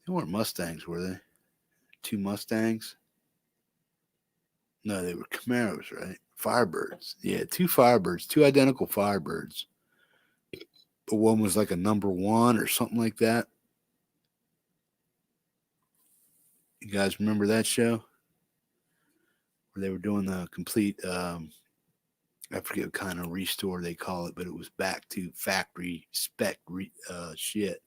They weren't Mustangs, were they? Two Mustangs? No, they were Camaros, right? Firebirds. Yeah, two Firebirds, two identical Firebirds. But one was like a number one or something like that. You guys remember that show? Where they were doing the complete, I forget what kind of restore they call it, but it was back to factory spec shit.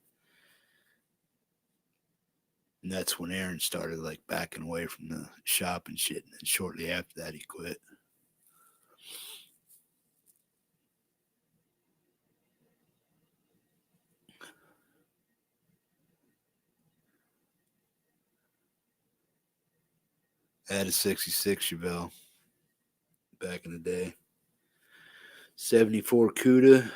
And that's when Aaron started like backing away from the shop and shit. And then shortly after that, he quit. I had a 66 Chevelle back in the day. 74 Cuda.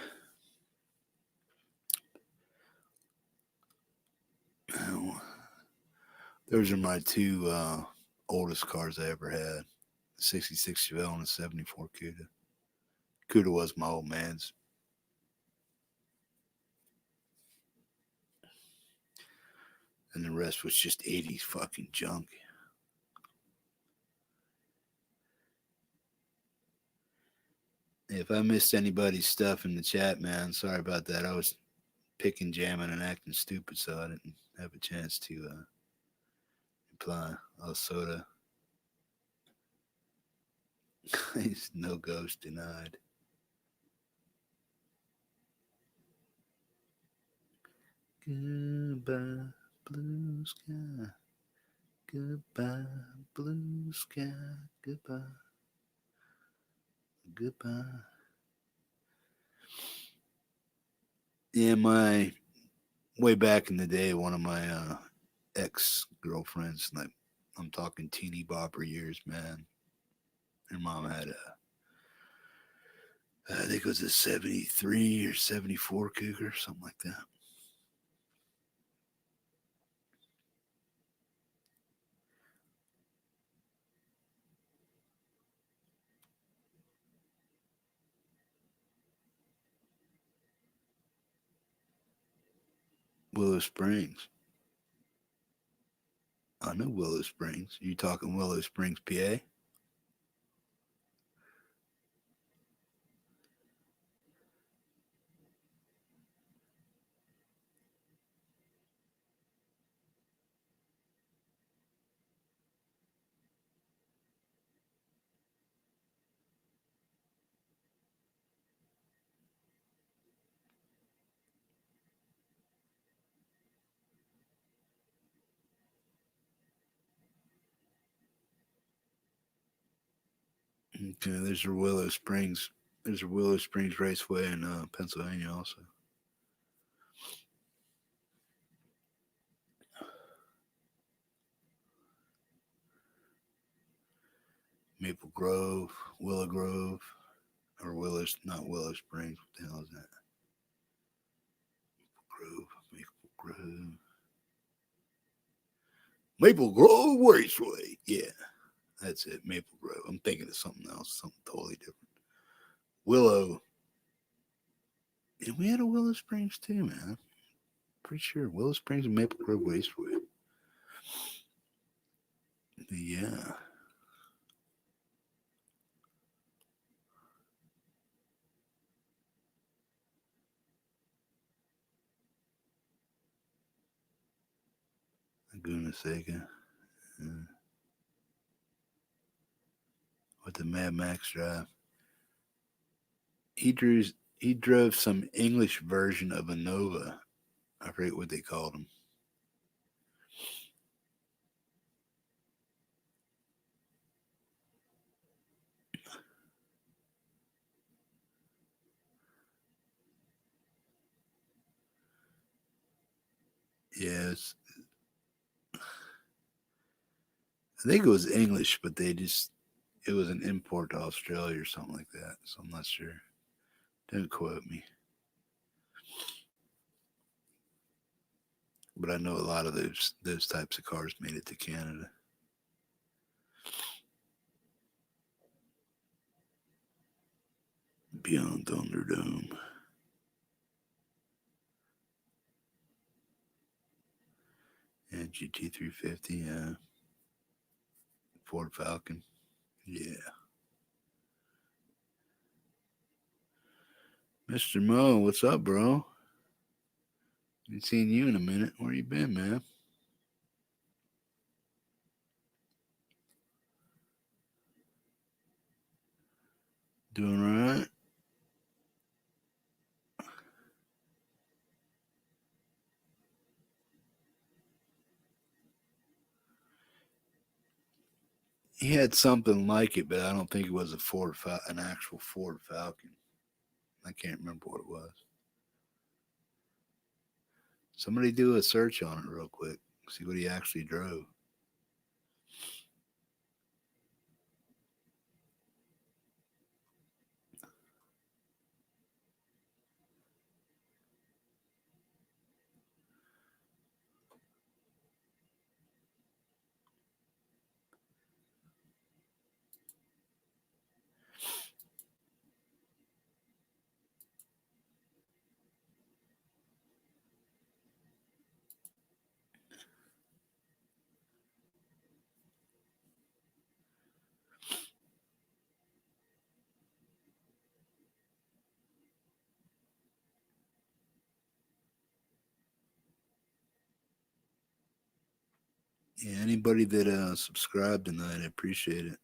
Oh, those are my two oldest cars I ever had. 66 Chevelle and a 74 Cuda. Cuda was my old man's. And the rest was just 80s fucking junk. If I missed anybody's stuff in the chat, man, sorry about that. I was picking, jamming, and acting stupid, so I didn't have a chance to reply. Oh, soda. No ghost denied. Goodbye, blue sky. Goodbye, blue sky. Goodbye. Goodbye. Yeah, my way back in the day, one of my ex girlfriends, like I'm talking teeny bopper years, man. Her mom had I think it was a 73 or 74 Cougar, something like that. Willow Springs. I know Willow Springs. You talking Willow Springs, PA? Okay, there's your Willow Springs. There's a Willow Springs Raceway in Pennsylvania also. Maple Grove, Willow Grove, or Willow, not Willow Springs. What the hell is that? Grove, Maple Grove. Maple Grove Raceway. Yeah, that's it. Maple Grove. I'm thinking of something else, something totally different. Willow. Yeah, we had a Willow Springs too, man. Pretty sure Willow Springs and Maple Grove Raceway. Yeah. Laguna Seca. With the Mad Max drive. He drove some English version of a Nova. I forget what they called them. Yes, I think it was English, but it was an import to Australia or something like that. So I'm not sure. Don't quote me. But I know a lot of those types of cars made it to Canada. Beyond Thunderdome. Yeah, GT350, yeah. Ford Falcon. Yeah. Mr. Mo, what's up, bro? Ain't seen you in a minute. Where you been, man? Doing all right? He had something like it, but I don't think it was an actual Ford Falcon. I can't remember what it was. Somebody do a search on it real quick. See what he actually drove. Yeah, anybody that subscribed tonight, I appreciate it.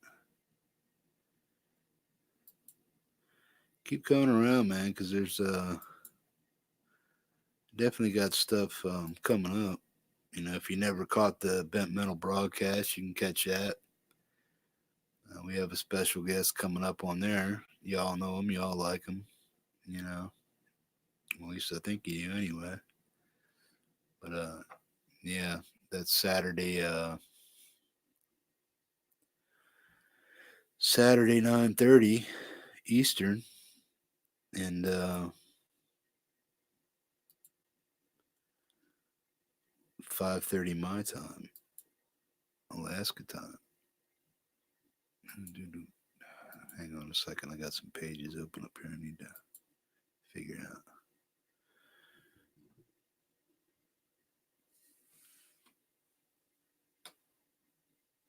Keep coming around, man, because there's definitely got stuff coming up. You know, if you never caught the Bent Metal broadcast, you can catch that. We have a special guest coming up on there. Y'all know him, y'all like him. You know, At least I think you do anyway. But yeah, that's Saturday. Saturday 9:30 Eastern, and 5:30 my time, Alaska time. Hang on a second, I got some pages open up here. I need to figure it out.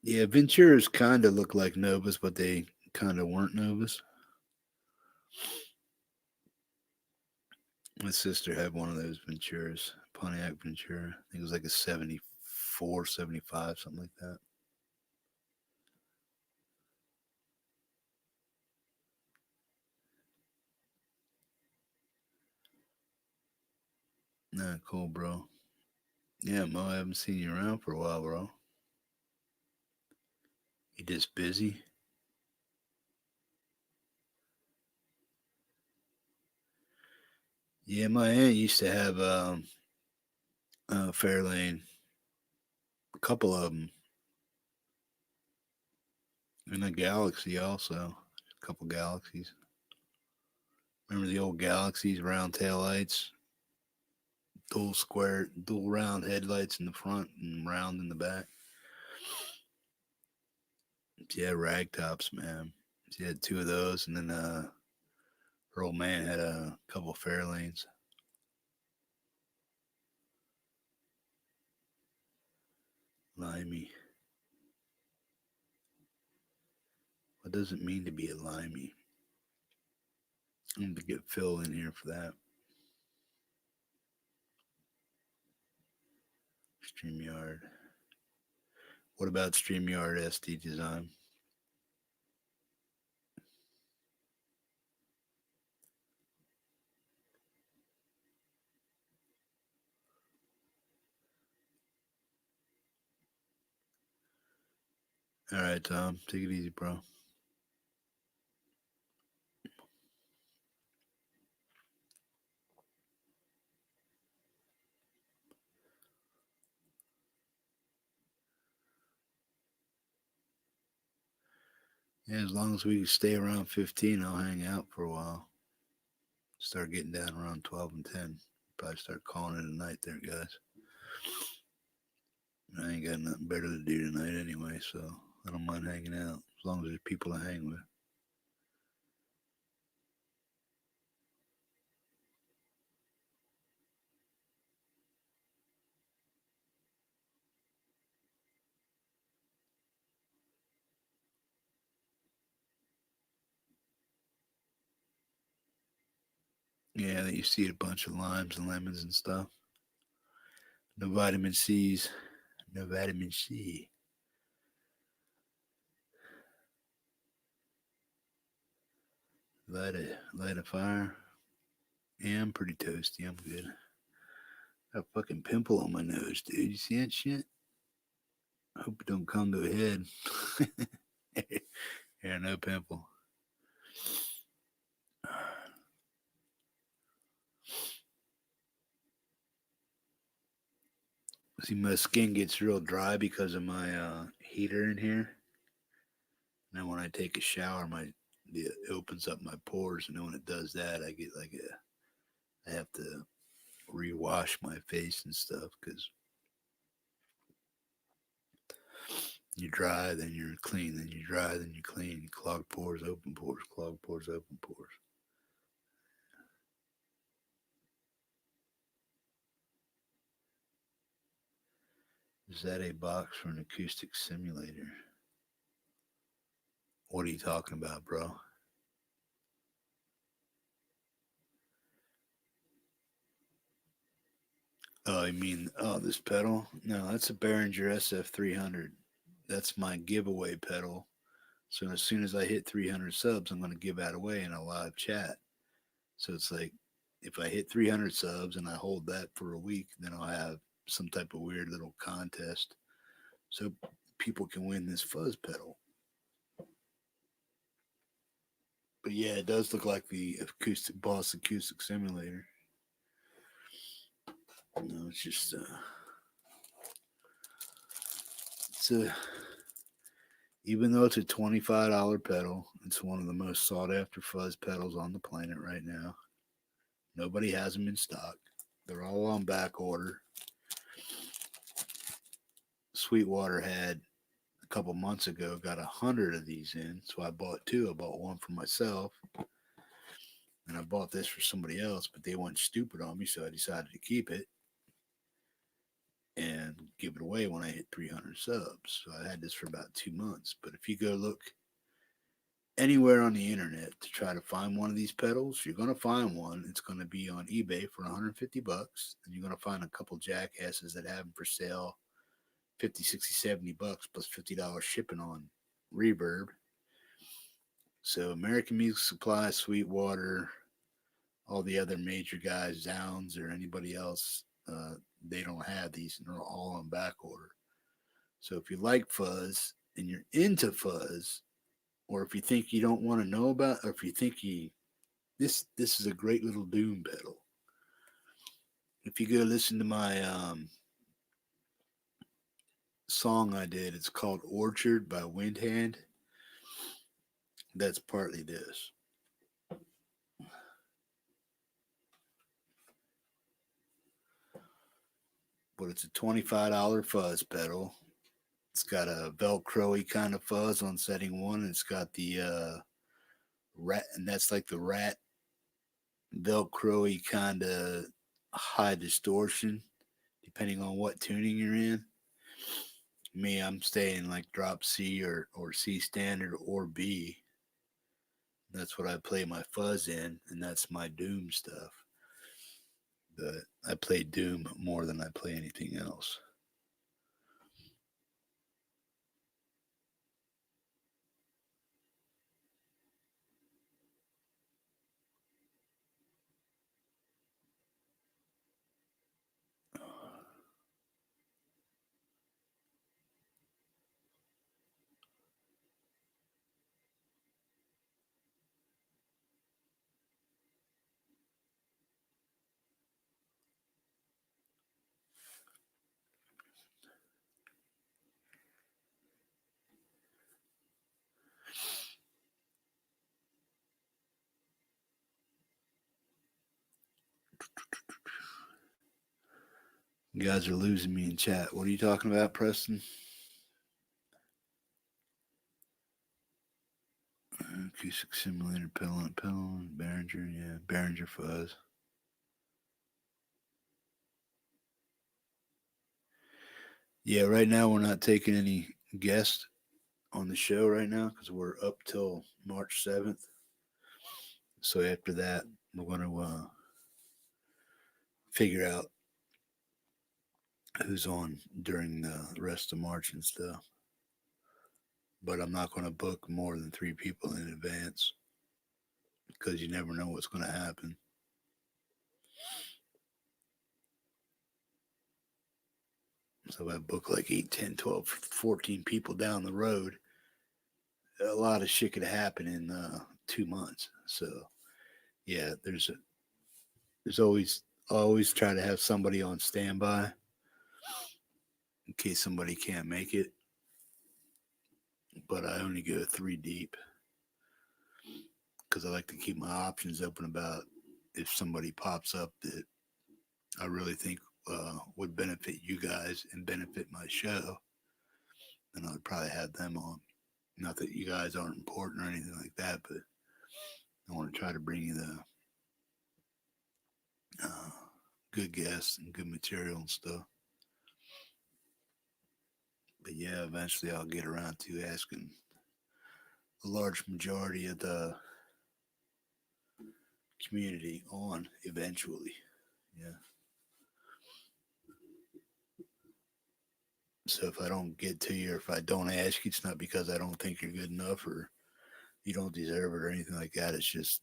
Yeah, Venturas kind of look like Novas, but they kind of weren't Novas. My sister had one of those Venturas, Pontiac Ventura. I think it was like a 74, 75, something like that. Nah, cool, bro. Yeah, Mo, I haven't seen you around for a while, bro. You just busy? Yeah, my aunt used to have Fairlane, a couple of them, and a Galaxy also, a couple Galaxies. Remember the old Galaxies, round tail lights, dual round headlights in the front and round in the back. Yeah, rag tops, man. She had two of those, and then her old man had a couple Fairlanes. Limey. What does it mean to be a limey? I'm going to get Phil in here for that. StreamYard. What about StreamYard SD design? All right, Tom. Take it easy, bro. Yeah, as long as we stay around 15, I'll hang out for a while. Start getting down around 12 and 10. Probably start calling it a night there, guys. I ain't got nothing better to do tonight anyway, so I don't mind hanging out as long as there's people to hang with. Yeah, that you see a bunch of limes and lemons and stuff. No vitamin C's. No vitamin C. Light a fire. Yeah, I'm pretty toasty. I'm good. Got a fucking pimple on my nose, dude. You see that shit? I hope it don't come to a head. Yeah, no pimple. See, my skin gets real dry because of my heater in here. And then when I take a shower, it opens up my pores, and then when it does that, I get I have to rewash my face and stuff because you dry, then you're clean, then you dry, then you clean. Clogged pores, open pores, clogged pores, open pores. Is that a box for an acoustic simulator? What are you talking about, bro? Oh, I mean, this pedal? No, that's a Behringer SF 300. That's my giveaway pedal. So as soon as I hit 300 subs, I'm going to give that away in a live chat. So it's like if I hit 300 subs and I hold that for a week, then I'll have some type of weird little contest so people can win this fuzz pedal. But yeah, it does look like the acoustic Boss acoustic simulator. No, it's just it's a even though it's a $25 pedal, it's one of the most sought after fuzz pedals on the planet right now. Nobody has them in stock. They're all on back order. Sweetwater had a couple months ago got 100 of these in, so I bought two. I bought one for myself, and I bought this for somebody else, but they went stupid on me, so I decided to keep it and give it away when I hit 300 subs. So I had this for about 2 months. But if you go look anywhere on the internet to try to find one of these pedals, you're going to find one. It's going to be on eBay for 150 bucks, and you're going to find a couple jackasses that have them for sale 50, 60, 70 bucks plus $50 shipping on Reverb. So American Music Supply, Sweetwater, all the other major guys, Zounds or anybody else, they don't have these, and they're all on back order. So if you like fuzz and you're into fuzz, or if you think you don't want to know about, or if you think this is a great little doom pedal. If you go listen to my song I did, it's called Orchard by Windhand. That's partly this. But it's a $25 fuzz pedal. It's got a Velcro-y kind of fuzz on setting one. And it's got the rat, and that's like the rat Velcro-y kind of high distortion, depending on what tuning you're in. Me, I'm staying like drop C or C standard or B. That's what I play my fuzz in, and that's my doom stuff. But I play doom more than I play anything else. You guys are losing me in chat. What are you talking about, Preston? Acoustic simulator, pedal, Behringer, yeah, Behringer fuzz. Yeah, right now we're not taking any guests on the show right now because we're up till March 7th. So after that, we're going to figure out who's on during the rest of March and stuff. But I'm not going to book more than 3 people in advance because you never know what's going to happen. So if I book like 8, 10, 12, 14 people down the road, a lot of shit could happen in 2 months. So yeah, there's always try to have somebody on standby in case somebody can't make it. But I only go 3 deep because I like to keep my options open about if somebody pops up that I really think would benefit you guys and benefit my show, then I would probably have them on. Not that you guys aren't important or anything like that, but I want to try to bring you the good guests and good material and stuff. But yeah, eventually I'll get around to asking a large majority of the community on eventually. Yeah. So if I don't get to you or if I don't ask you, it's not because I don't think you're good enough or you don't deserve it or anything like that. It's just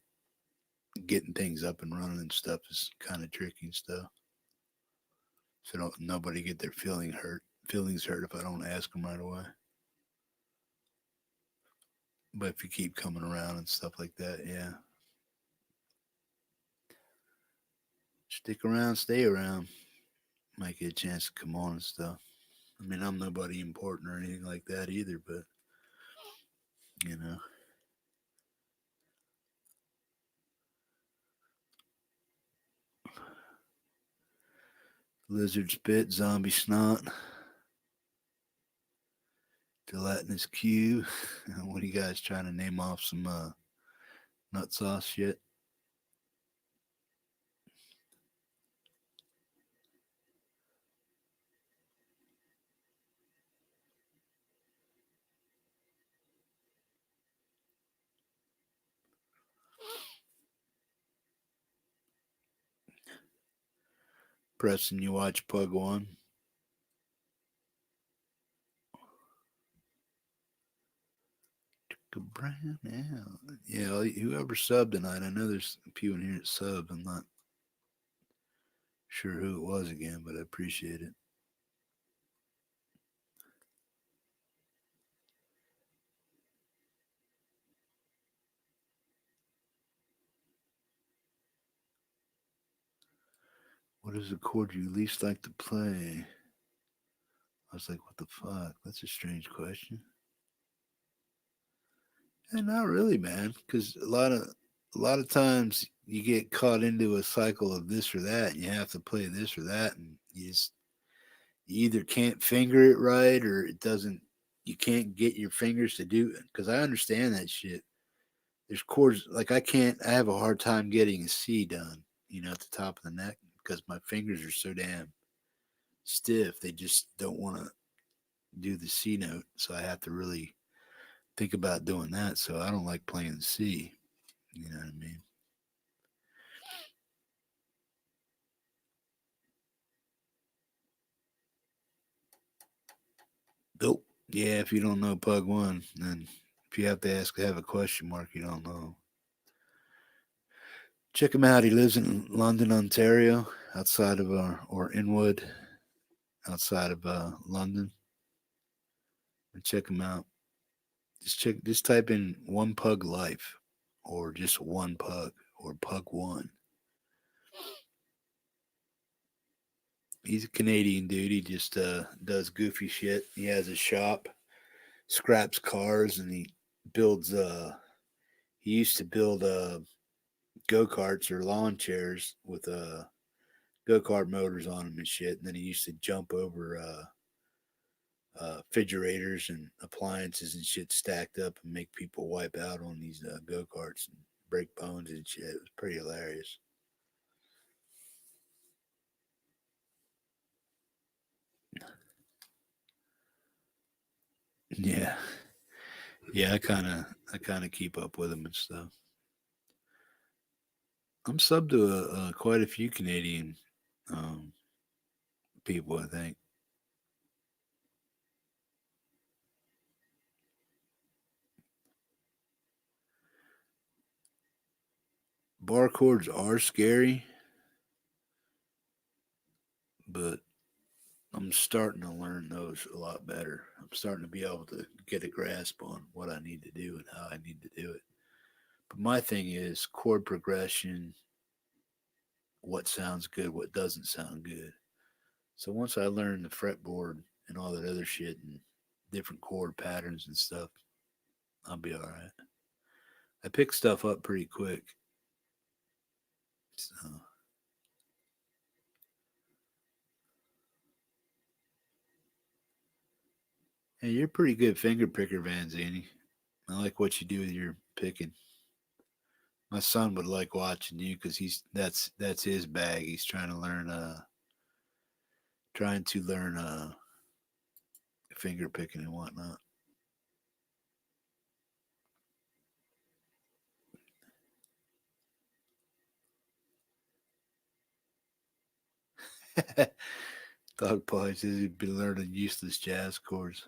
getting things up and running and stuff is kind of tricky and stuff. So don't nobody get their feelings hurt if I don't ask them right away. But if you keep coming around and stuff like that, yeah. Stick around, stay around. might get a chance to come on and stuff. I mean, I'm nobody important or anything like that either, but you know, lizard spit, zombie snot, gelatinous cube. What are you guys trying to name off some nut sauce shit? Preston, you watch Pug One? Brown out. Yeah, whoever subbed tonight, I know there's a few in here that subbed. I'm not sure who it was again, but I appreciate it. What is the chord you least like to play? I was like, what the fuck? That's a strange question. And not really, man, because a lot of times you get caught into a cycle of this or that, and you have to play this or that, and you either can't finger it right or it doesn't. You can't get your fingers to do it. Because I understand that shit. There's chords like I can't. I have a hard time getting a C done. At the top of the neck because my fingers are so damn stiff. They just don't want to do the C note. So I have to really think about doing that. So I don't like playing the C. You know what I mean? Nope. Yeah, if you don't know Pug One, then if you have to have a question mark, you don't know. Check him out. He lives in London, Ontario, outside of or Inwood, outside of London. And check him out. Just type in one pug life, or just one pug, or pug one. He's a Canadian dude. He just does goofy shit. He has a shop, scraps cars, and he builds. He used to build go karts or lawn chairs with go kart motors on them and shit. And then he used to jump over refrigerators and appliances and shit stacked up and make people wipe out on these go karts and break bones and shit. It was pretty hilarious. Yeah, yeah. I kind of keep up with him and stuff. I'm sub to quite a few Canadian um, people. I think bar chords are scary, but I'm starting to learn those a lot better. I'm starting to be able to get a grasp on what I need to do and how I need to do it. But my thing is chord progression, what sounds good, what doesn't sound good. So once I learn the fretboard and all that other shit and different chord patterns and stuff, I'll be all right. I pick stuff up pretty quick. So, hey, you're a pretty good finger picker, Van Zaney. I like what you do with your picking. My son would like watching you because that's his bag. He's trying to learn finger picking and whatnot. Dog probably says he'd been learning useless jazz chords.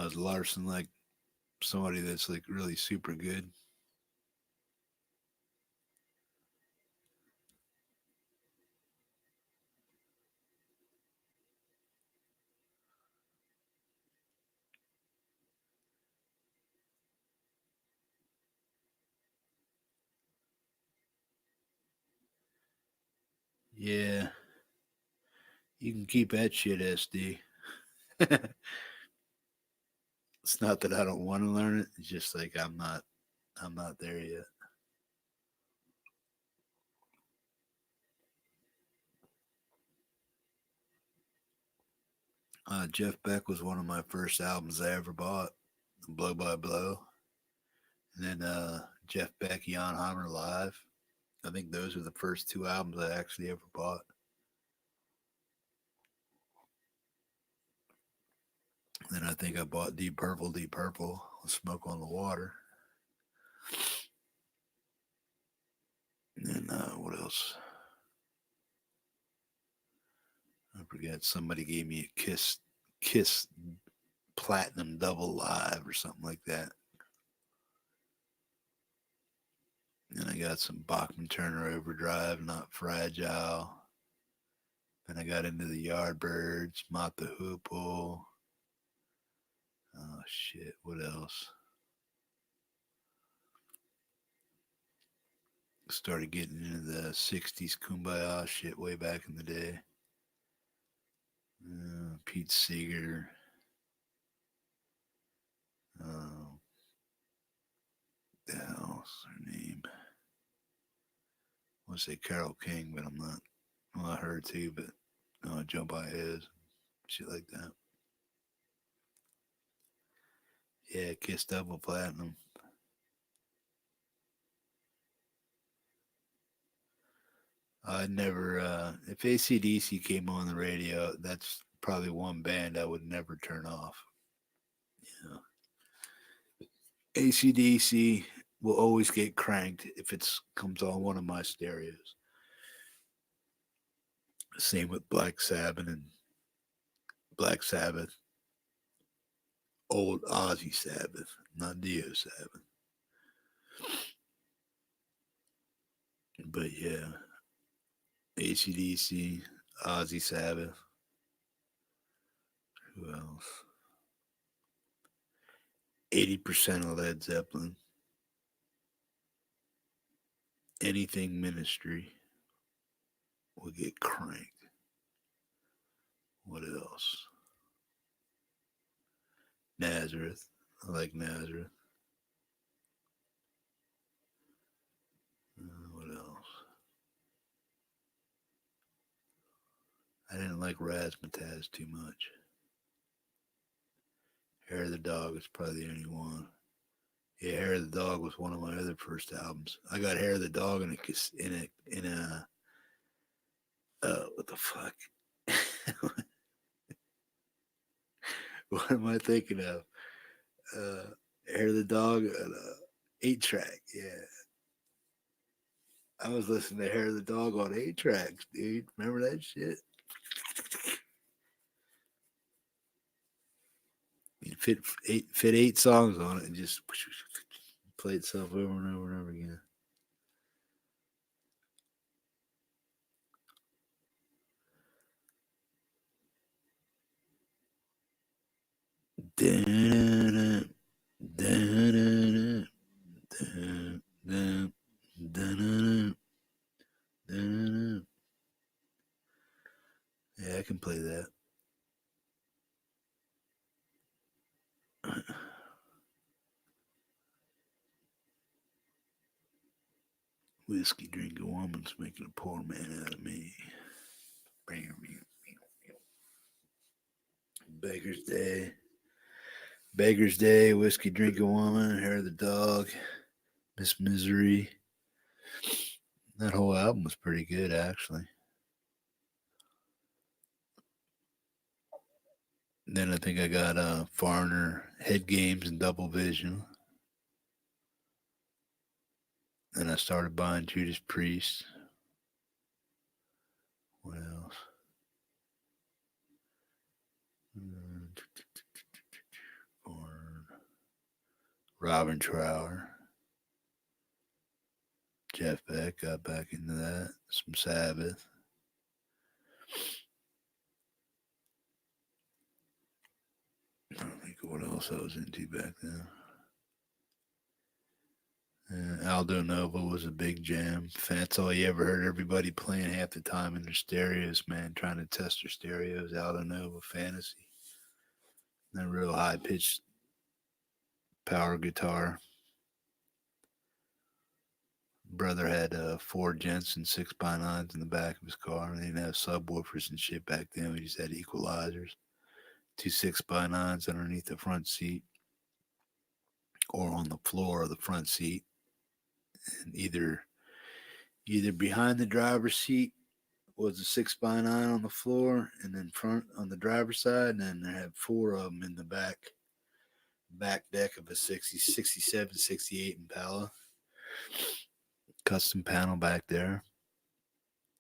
Is Larson like somebody that's like really super good? Yeah, you can keep that shit, SD. It's not that I don't want to learn it. It's just like I'm not there yet. Jeff Beck was one of my first albums I ever bought, Blow by Blow. And then Jeff Beck, Jan Hammer Live. I think those were the first two albums I actually ever bought. Then I think I bought Deep Purple, Smoke on the Water. And then what else? I forget. Somebody gave me a Kiss Platinum Double Live or something like that. And I got some Bachman Turner Overdrive, Not Fragile. Then I got into the Yardbirds, Mott the Hoople. Oh shit! What else? Started getting into the '60s Kumbaya shit way back in the day. Pete Seeger. The hell's her name? I want to say Carole King, but I'm not. Well, I heard too, but Joe Baez, shit like that. Yeah, Kiss Double Platinum. I never, if AC/DC came on the radio, that's probably one band I would never turn off. You know, AC/DC will always get cranked if it comes on one of my stereos. Same with Black Sabbath, old Ozzy Sabbath, not Dio Sabbath. But yeah, AC/DC, Ozzy Sabbath. Who else? 80% of Led Zeppelin. Anything Ministry will get cranked. What else? Nazareth. I like Nazareth. What else? I didn't like Razzmatazz too much. Hair of the Dog is probably the only one. Yeah, Hair of the Dog was one of my other first albums. I got Hair of the Dog in a what the fuck? What am I thinking of? Hair of the Dog, 8-track. Yeah, I was listening to Hair of the Dog on 8-tracks, dude. Remember that shit? You fit 8 songs on it and just play itself over and over and over again. Da-da-da, da-da-da, da-da-da, da-da-da, da-da-da. Yeah, I can play that. Whiskey drinking woman's making a poor man out of me. Baker's Day. Baker's Day, Whiskey Drinking Woman, Hair of the Dog, Miss Misery. That whole album was pretty good, actually. Then I think I got Foreigner, Head Games, and Double Vision. Then I started buying Judas Priest. What else? Robin Trower. Jeff Beck, got back into that. Some Sabbath. I don't think what else I was into back then. Aldo Nova was a big jam. That's all you ever heard everybody playing half the time in their stereos, man, trying to test their stereos. Aldo Nova, Fantasy. That real high pitched power guitar. Brother had four Jensen 6x9s in the back of his car. They didn't have subwoofers and shit back then. We just had equalizers. Two 6x9s underneath the front seat or on the floor of the front seat. And either behind the driver's seat was a 6x9 on the floor, and then front on the driver's side, and then they had four of them in the back deck of a 60, 67, 68 Impala. Custom panel back there.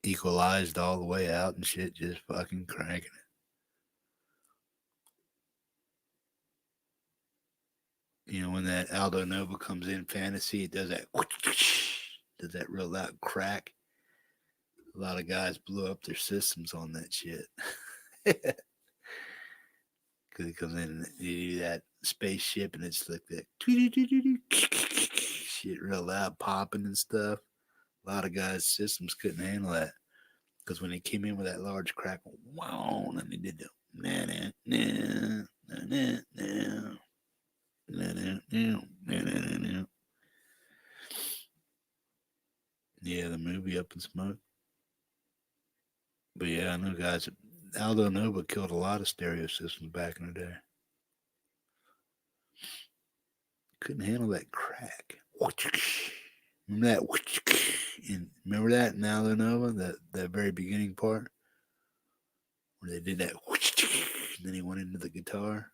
Equalized all the way out and shit, just fucking cranking it. You know, when that Aldo Nova comes in Fantasy, it does that real loud crack. A lot of guys blew up their systems on that shit. Because it comes in and you do that spaceship and it's like that shit real loud popping and stuff. A lot of guys' systems couldn't handle that. Because when they came in with that large crack, wow, and they did the yeah, the movie Up in Smoke. But yeah, I know guys. Aldo Nova killed a lot of stereo systems back in the day. Couldn't handle that crack. Remember that? And remember that in Aldo Nova, that very beginning part where they did that, and then he went into the guitar.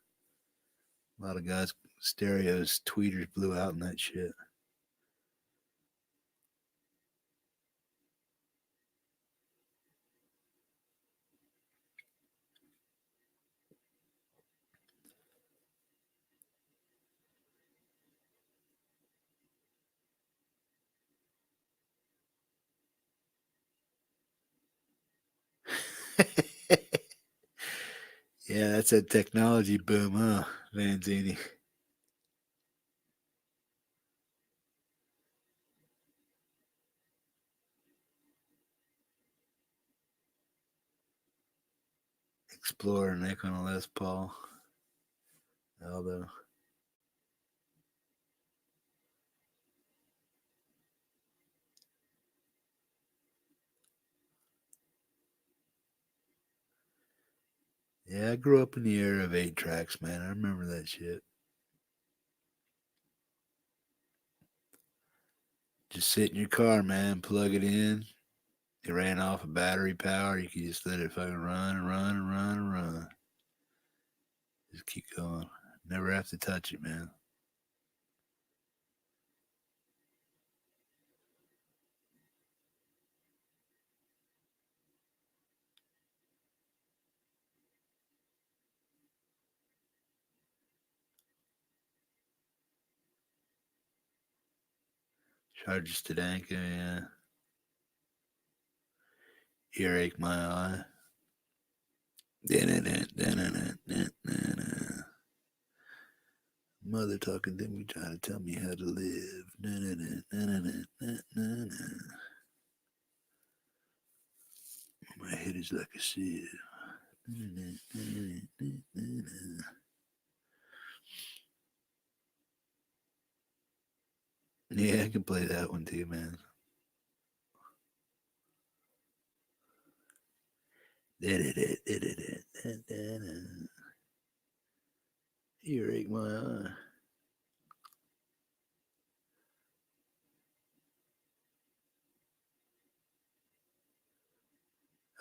A lot of guys' stereos, tweeters blew out in that shit. Yeah, that's a technology boom, huh, Vanzini? Explorer, Nick on a Les Paul. Aldo. Yeah, I grew up in the era of 8 tracks, man. I remember that shit. Just sit in your car, man, plug it in. It ran off of battery power. You could just let it fucking run and run and run and run. Just keep going. Never have to touch it, man. Charges to Danka, yeah. Earache my eye. Mother talking to me, trying to tell me how to live. My head is like a sieve. Yeah, I can play that one too, man. Earache my eye.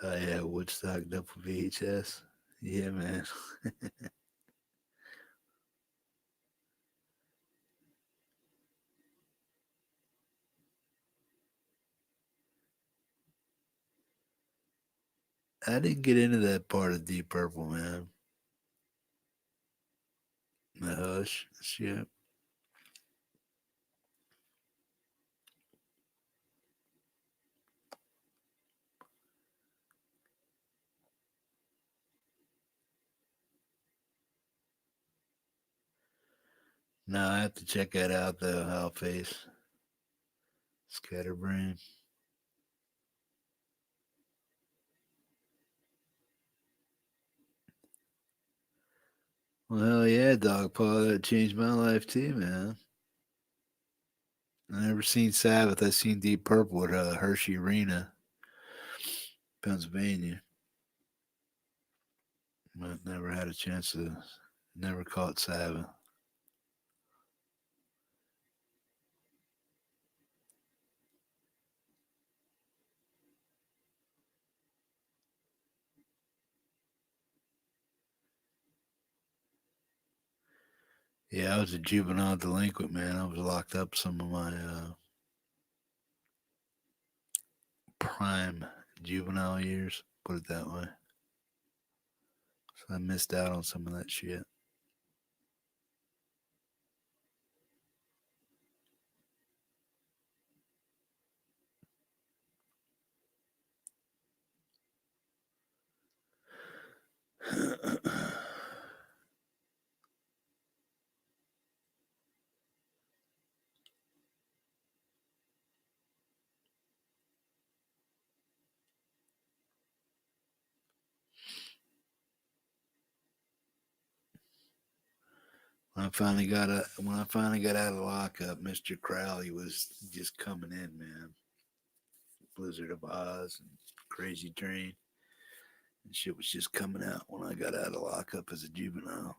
Oh yeah, Woodstock double VHS. Yeah, man. I didn't get into that part of Deep Purple, man. The Hush shit. No, I have to check that out though. How face. Scatterbrain. Well, hell yeah, Dog Paw. That changed my life too, man. I never seen Sabbath. I seen Deep Purple at Hershey Arena, Pennsylvania. But never had a chance to. Never caught Sabbath. Yeah, I was a juvenile delinquent, man. I was locked up some of my prime juvenile years, put it that way. So I missed out on some of that shit. When I finally got out of lockup, Mr. Crowley was just coming in, man. Blizzard of Oz and Crazy Train and shit was just coming out when I got out of lockup as a juvenile.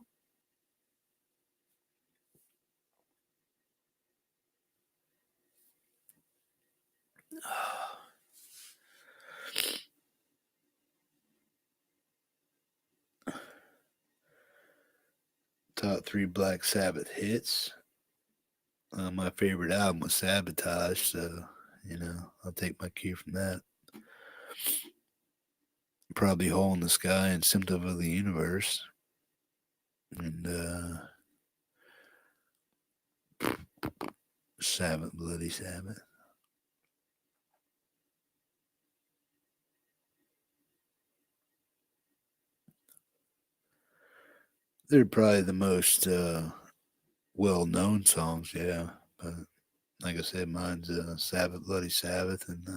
Top 3 Black Sabbath hits. My favorite album was Sabotage, so I'll take my cue from that. Probably Hole in the Sky and Symptom of the Universe. And Sabbath, Bloody Sabbath. They're probably the most well-known songs, yeah. But like I said, mine's Sabbath, Bloody Sabbath, and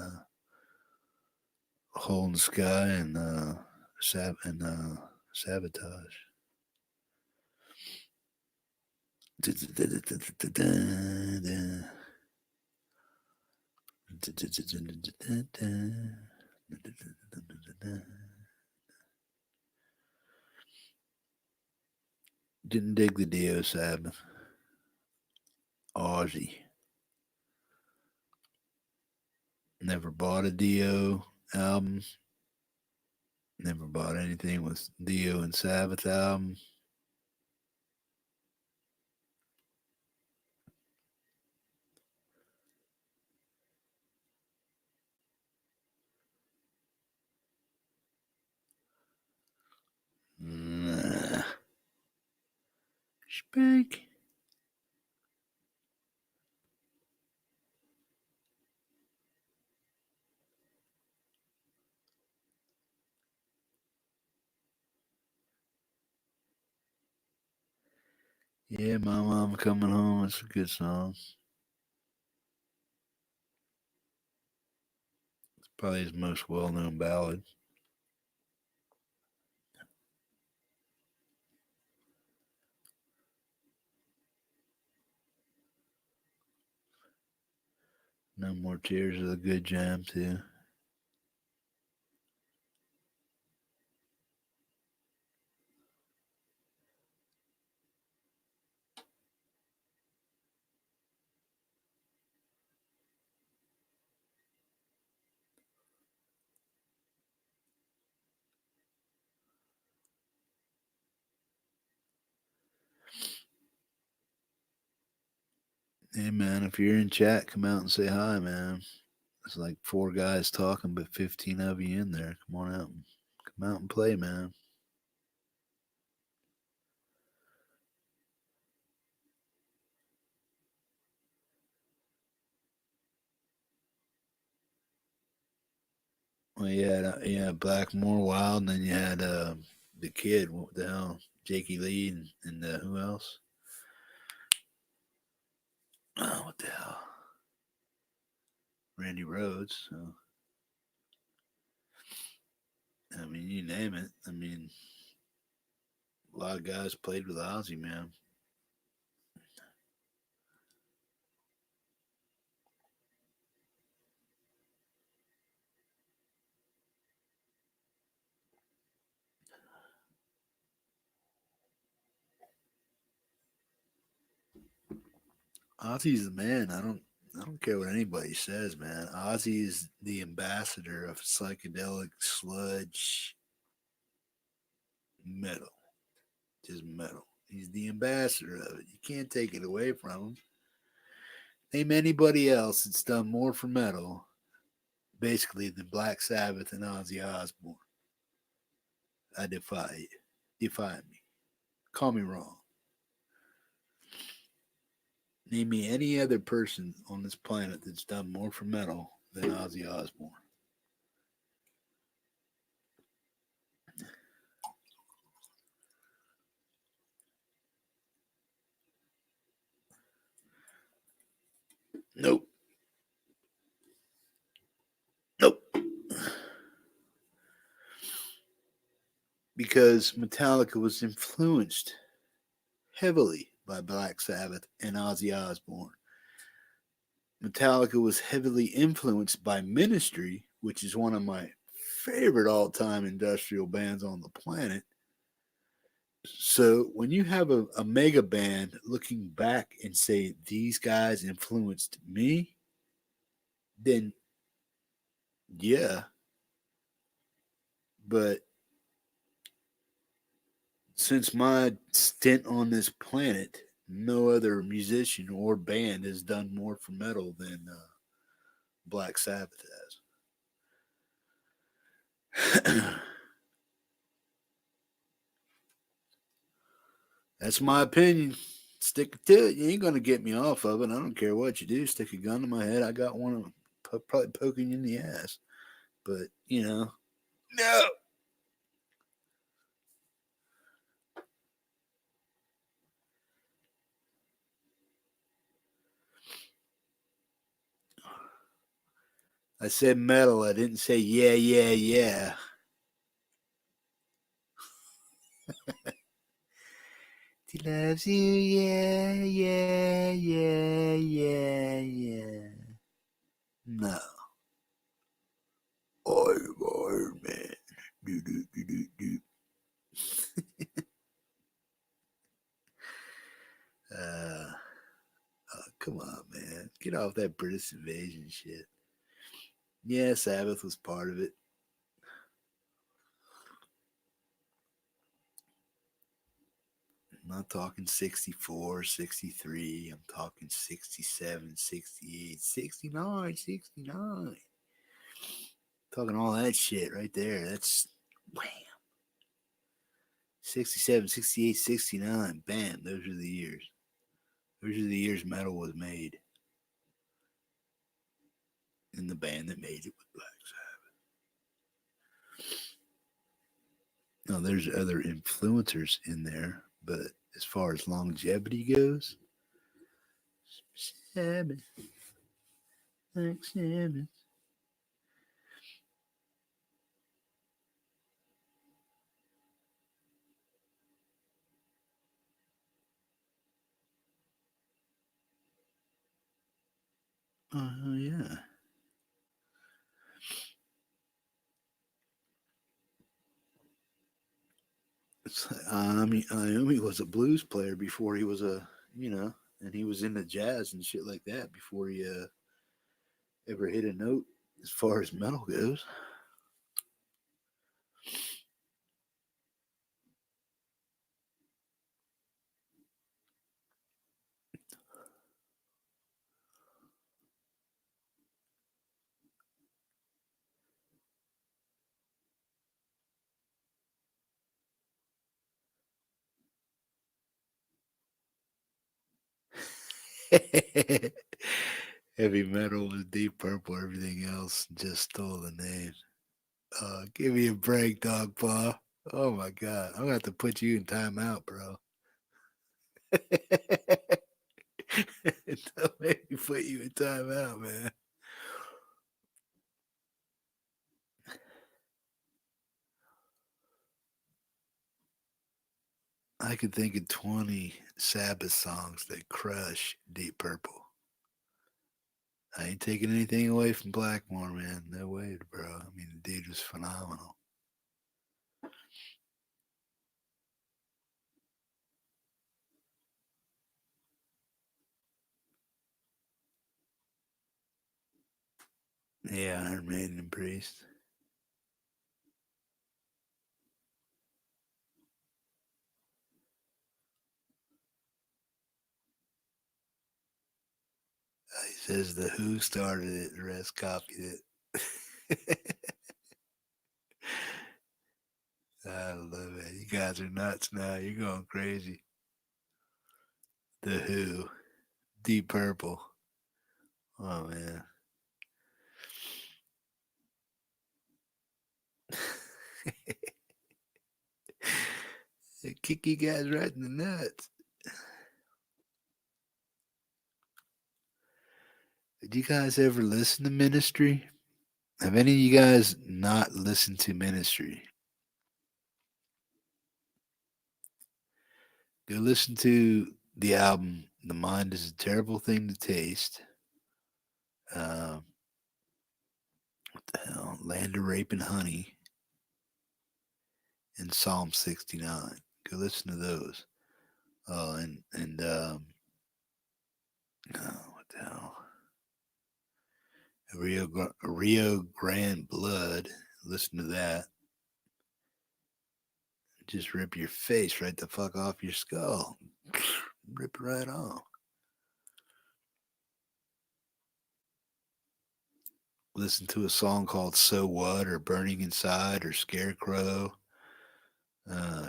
Hole in the Sky, and Sabotage. Didn't dig the Dio Sabbath. Ozzy. Never bought a Dio album. Never bought anything with Dio and Sabbath album. Nah. Spank. Yeah, My Mom Coming Home. It's a good song. It's probably his most well-known ballad. No More Tears is a good jam too. Hey man, if you're in chat, come out and say hi, man. It's like 4 guys talking, but 15 of you in there. Come on out, come out and play, man. Well, you had Blackmore Wild, and then you had the kid. What the hell? Jakey Lee and who else? Oh, what the hell? Randy Rhoads. So, I mean, you name it. I mean, a lot of guys played with Ozzy, man. Ozzy's the man. I don't care what anybody says, man. Ozzy is the ambassador of psychedelic sludge metal. Just metal. He's the ambassador of it. You can't take it away from him. Name anybody else that's done more for metal, basically, than Black Sabbath and Ozzy Osbourne. I defy you. Defy me. Call me wrong. Name me any other person on this planet that's done more for metal than Ozzy Osbourne. Nope. Nope. Because Metallica was influenced heavily by Black Sabbath and Ozzy Osbourne. Metallica was heavily influenced by Ministry, which is one of my favorite all-time industrial bands on the planet. So when you have a mega band looking back and say these guys influenced me, then yeah. But since my stint on this planet, no other musician or band has done more for metal than Black Sabbath has. That's my opinion. Stick to it. You ain't gonna get me off of it. I don't care what you do. Stick a gun to my head. I got one probably poking you in the ass. But no. I said metal. I didn't say yeah, yeah, yeah. He loves you, yeah, yeah, yeah, yeah, yeah. No. I'm Iron Man. Do, do, do, do, do. Uh, come on, man. Get off that British invasion shit. Yeah, Sabbath was part of it. I'm not talking 64, 63. I'm talking 67, 68, 69, 69. Talking all that shit right there. That's wham. 67, 68, 69. Bam. Those are the years. Those are the years metal was made. And the band that made it was Black Sabbath. Now, there's other influencers in there, but as far as longevity goes, Sabbath. Like Sabbath. Yeah. It's like, Iommi was a blues player before he was and he was into jazz and shit like that before he ever hit a note as far as metal goes. Heavy metal was Deep Purple. Everything else just stole the name. Give me a break, dog paw. Oh my god, I'm gonna have to put you in timeout, bro. Don't make me put you in timeout, man. I could think of 20 Sabbath songs that crush Deep Purple. I ain't taking anything away from Blackmore, man. No way, bro. I mean, the dude was phenomenal. Yeah, Iron Maiden and Priest. He says the Who started it, the rest copied it. I love it. You guys are nuts now. You're going crazy. The Who, Deep Purple. Oh man. It kick you guys right in the nuts. Did you guys ever listen to Ministry? Have any of you guys not listened to Ministry? Go listen to the album The Mind is a Terrible Thing to Taste. What the hell? Land of Rape and Honey and Psalm 69. Go listen to those. Oh, and oh, what the hell? Rio Grande Blood. Listen to that. Just rip your face right the fuck off your skull. Rip it right off. Listen to a song called So What or Burning Inside or Scarecrow.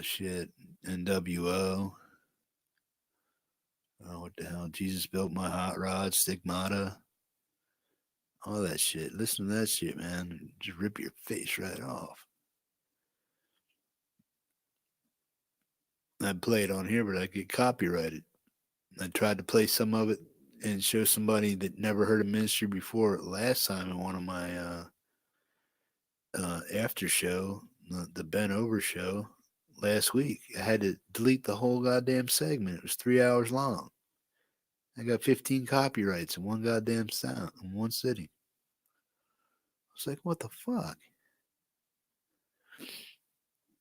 Shit. NWO. Oh, what the hell? Jesus Built My Hot Rod, Stigmata. All that shit. Listen to that shit, man. Just rip your face right off. I'd play it on here, but I'd get copyrighted. I tried to play some of it and show somebody that never heard of Ministry before last time in one of my after show, the Ben Over show last week. I had to delete the whole goddamn segment. It was 3 hours long. I got 15 copyrights in one goddamn sound in one sitting. I was like, what the fuck?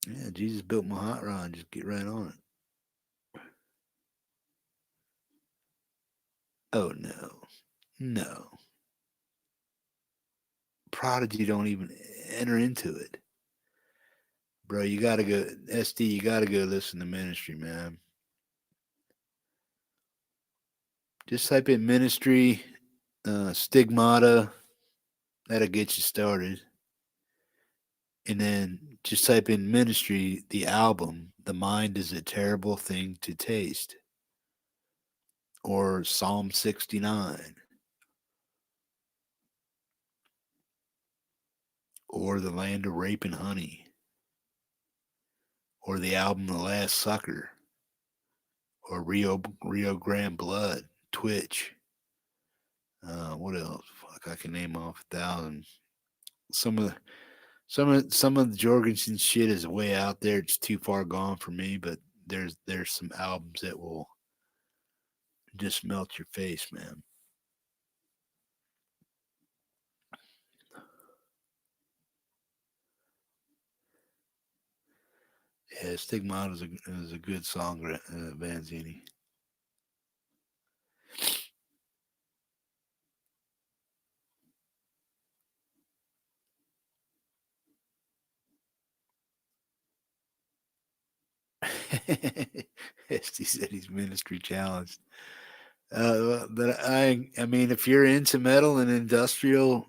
Yeah, Jesus Built My Hot Rod. Just get right on it. Oh no. No. Prodigy don't even enter into it. Bro, you gotta go SD, you gotta go listen to Ministry, man. Just type in Ministry, Stigmata, that'll get you started. And then just type in Ministry, the album, The Mind is a Terrible Thing to Taste. Or Psalm 69. Or The Land of Rape and Honey. Or the album The Last Sucker. Or Rio Grande Blood, Twitch. What else? Fuck, I can name off 1,000. Some of the Jorgensen shit is way out there. It's too far gone for me, but there's some albums that will just melt your face, man. Yeah, Stigmata is a good song, Vanzini. He said he's ministry challenged. But I mean, if you're into metal and industrial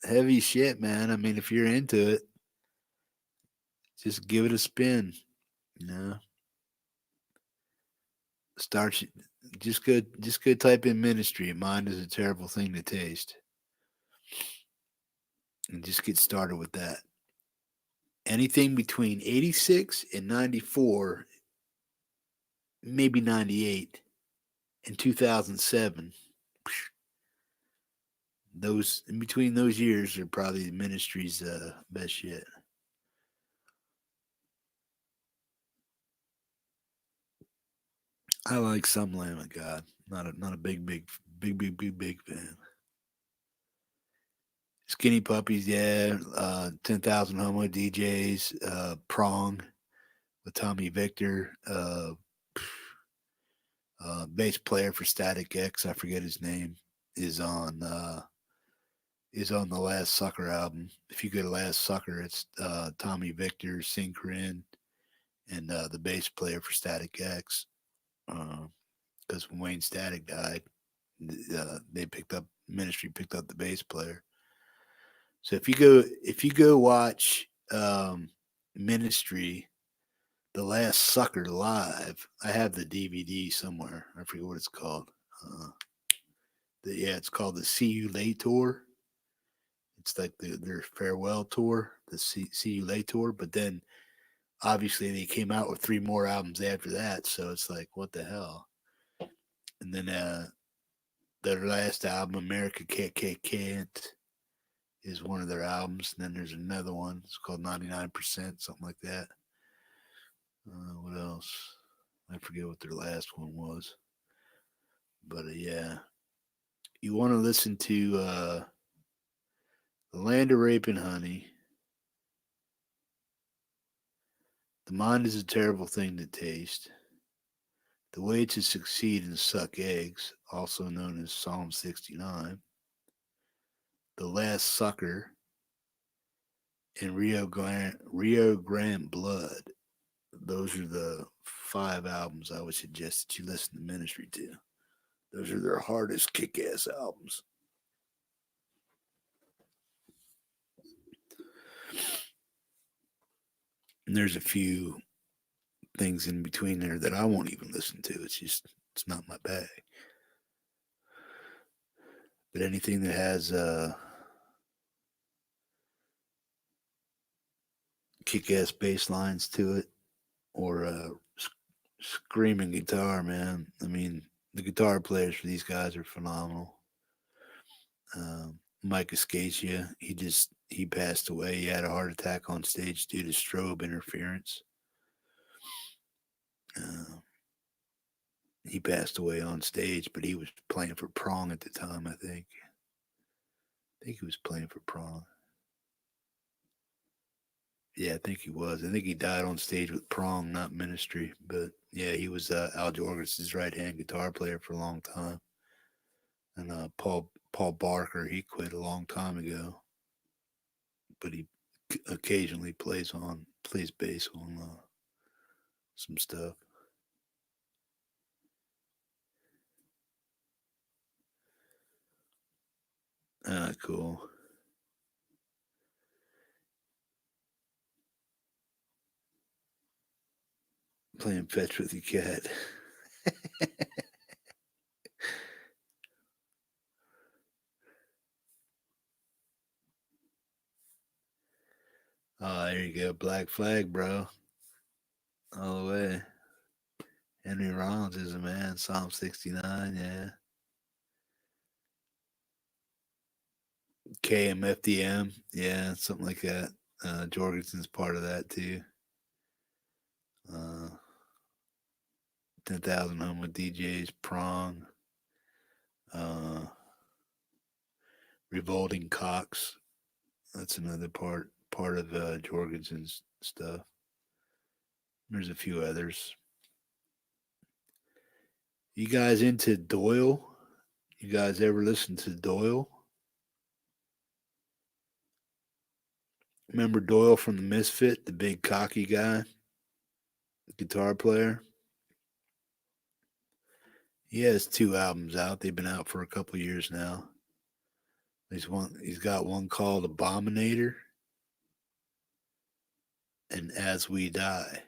heavy shit, man, I mean, if you're into it, just give it a spin. You know, start. Just go type in ministry. Mind is a terrible thing to taste, and just get started with that. Anything between 86 and 94, maybe 98, and 2007. Those in between those years are probably the ministry's best shit. I like some Lamb of God. Not a big fan. Skinny Puppies, yeah. 10,000 Homo DJs. Prong with Tommy Victor. Bass player for Static X, I forget his name, is on the Last Sucker album. If you go to Last Sucker, it's Tommy Victor, Synchron, and the bass player for Static X. Because when Wayne Static died, they Ministry picked up the bass player. So if you go watch Ministry, The Last Sucker live, I have the DVD somewhere. I forget what it's called. It's called the See You Late Tour. It's like their farewell tour, the See You Late Tour. But then obviously they came out with 3 more albums after that, so it's like what the hell. And then their last album, America Can't, is one of their albums. And then there's another one. It's called 99%, something like that. What else? I forget what their last one was. But yeah, you want to listen to The Land of Rape and Honey. The mind is a terrible thing to taste. The way to succeed and suck eggs, also known as Psalm 69. The Last Sucker, and Rio Grande Blood. Those are the 5 albums I would suggest that you listen to Ministry to. Those are their hardest kick-ass albums. And there's a few things in between there that I won't even listen to. It's not my bag. But anything that has kick-ass bass lines to it, or screaming guitar, man. I mean, the guitar players for these guys are phenomenal. Mike Escacia, he passed away. He had a heart attack on stage due to strobe interference. He passed away on stage, but he was playing for Prong at the time, I think. I think he was playing for Prong. Yeah, I think he was. I think he died on stage with Prong, not Ministry. But yeah, he was Al Jorgensen's right-hand guitar player for a long time. And Paul Barker, he quit a long time ago, but he occasionally plays bass on some stuff. Cool. Playing fetch with your cat. Oh, there you go. Black Flag, bro. All the way. Henry Rollins is a man. Psalm 69, yeah. KMFDM, yeah, something like that. Jorgensen's part of that too. 10,000 Homo DJs, Prong, Revolting Cox. That's another part of Jorgensen's stuff. There's a few others. You guys into Doyle? You guys ever listen to Doyle? Remember Doyle from the Misfit, the big cocky guy, guitar player? He has 2 albums out. They've been out for a couple years now. He's got one called Abominator and As We Die.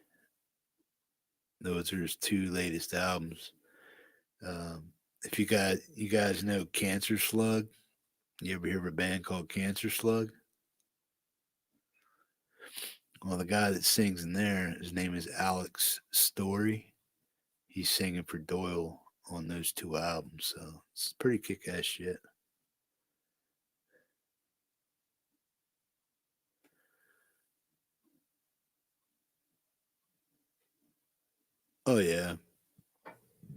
Those are his 2 latest albums. If you guys know Cancer Slug, you ever hear of a band called Cancer Slug? Well, the guy that sings in there, his name is Alex Story. He's singing for Doyle on those 2 albums, so it's pretty kick-ass shit. Oh yeah,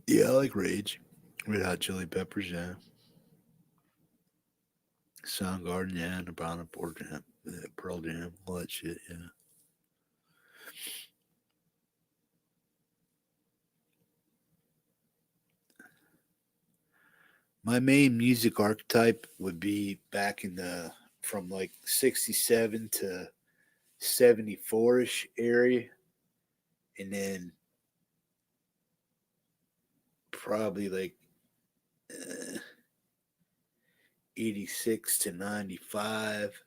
Yeah, I like Rage. Red Hot Chili Peppers, yeah. Soundgarden, yeah. Nirvana, Pearl Jam, all that shit, yeah. My main music archetype would be back in the from like 67 to 74 ish area, and then probably like uh, 86 to 95,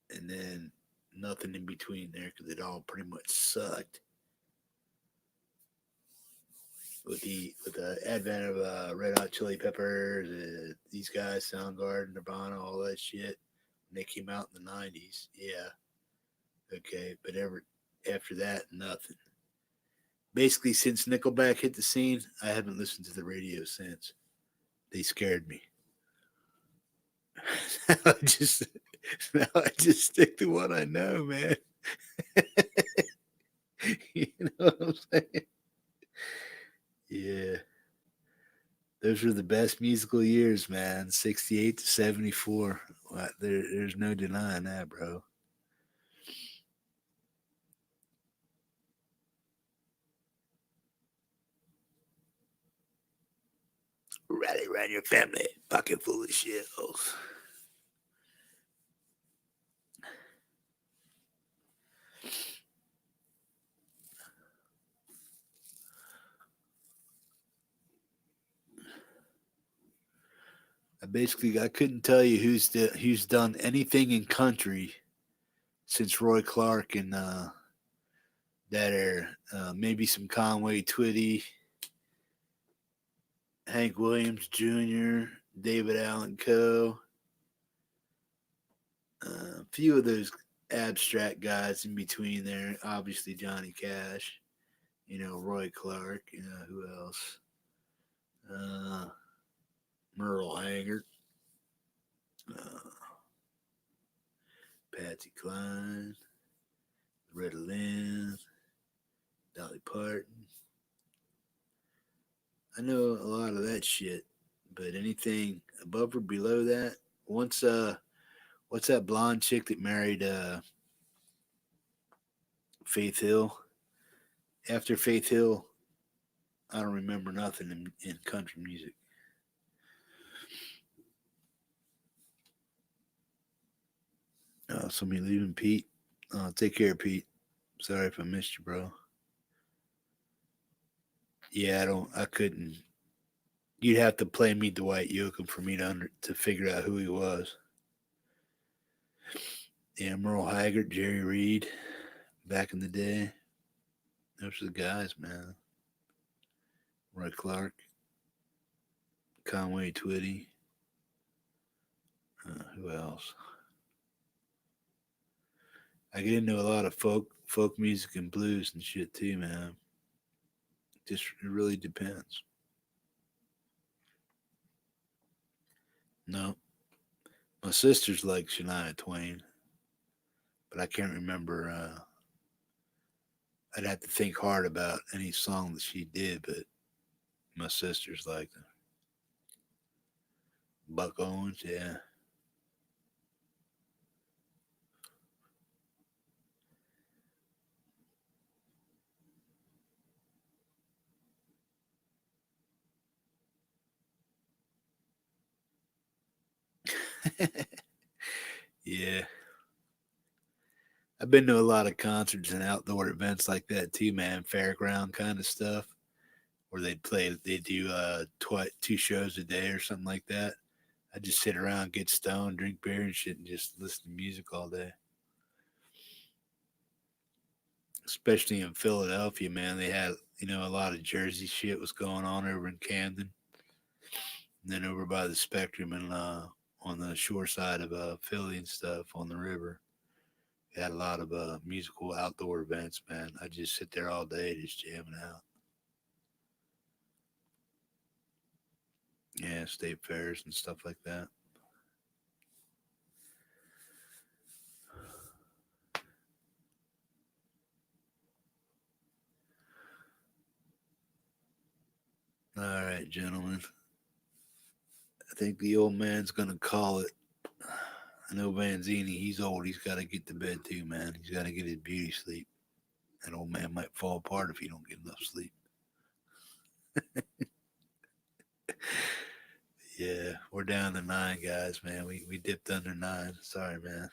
and then nothing in between there because it all pretty much sucked. With the advent of Red Hot Chili Peppers, these guys, Soundgarden, Nirvana, all that shit, when they came out in the '90s, yeah, okay, but after that, nothing. Basically, since Nickelback hit the scene, I haven't listened to the radio since. They scared me. I just now I just stick to what I know, man. You know what I'm saying? Yeah. Those were the best musical years, man. 68 to 74. There's no denying that, bro. Rally around your family, pocket full of shells. I couldn't tell you who's done anything in country since Roy Clark and that era. Maybe some Conway Twitty, Hank Williams Jr., David Allen Coe, a few of those abstract guys in between there. Obviously Johnny Cash, Roy Clark, who else? Uh, Merle Haggard, uh, Patsy Cline, Loretta Lynn, Dolly Parton. I know a lot of that shit, but anything above or below that, once what's that blonde chick that married Faith Hill? After Faith Hill, I don't remember nothing in country music. Somebody leaving Pete. Take care, Pete. Sorry if I missed you, bro. Yeah, I couldn't. You'd have to play me Dwight Yoakam for me to figure out who he was. Yeah, Merle Haggard, Jerry Reed, back in the day. Those are the guys, man. Roy Clark, Conway Twitty. Who else? I get into a lot of folk music and blues and shit too, man. Just it really depends. No, my sister's like Shania Twain, but I can't remember. I'd have to think hard about any song that she did, but my sister's like Buck Owens, yeah. Yeah. I've been to a lot of concerts and outdoor events like that too, man. Fairground kind of stuff where they do two shows a day or something like that. I just sit around, get stoned, drink beer and shit, and just listen to music all day. Especially in Philadelphia, man, they had a lot of Jersey shit was going on over in Camden, and then over by the Spectrum and on the shore side of Philly and stuff on the river. They had a lot of musical outdoor events, man. I just sit there all day just jamming out. Yeah, state fairs and stuff like that. right, gentlemen. I think the old man's gonna call it. I know Vanzini, he's old. He's got to get to bed too, man. He's got to get his beauty sleep. That old man might fall apart if he don't get enough sleep. Yeah, we're down to 9, guys, man. We dipped under 9. Sorry, man.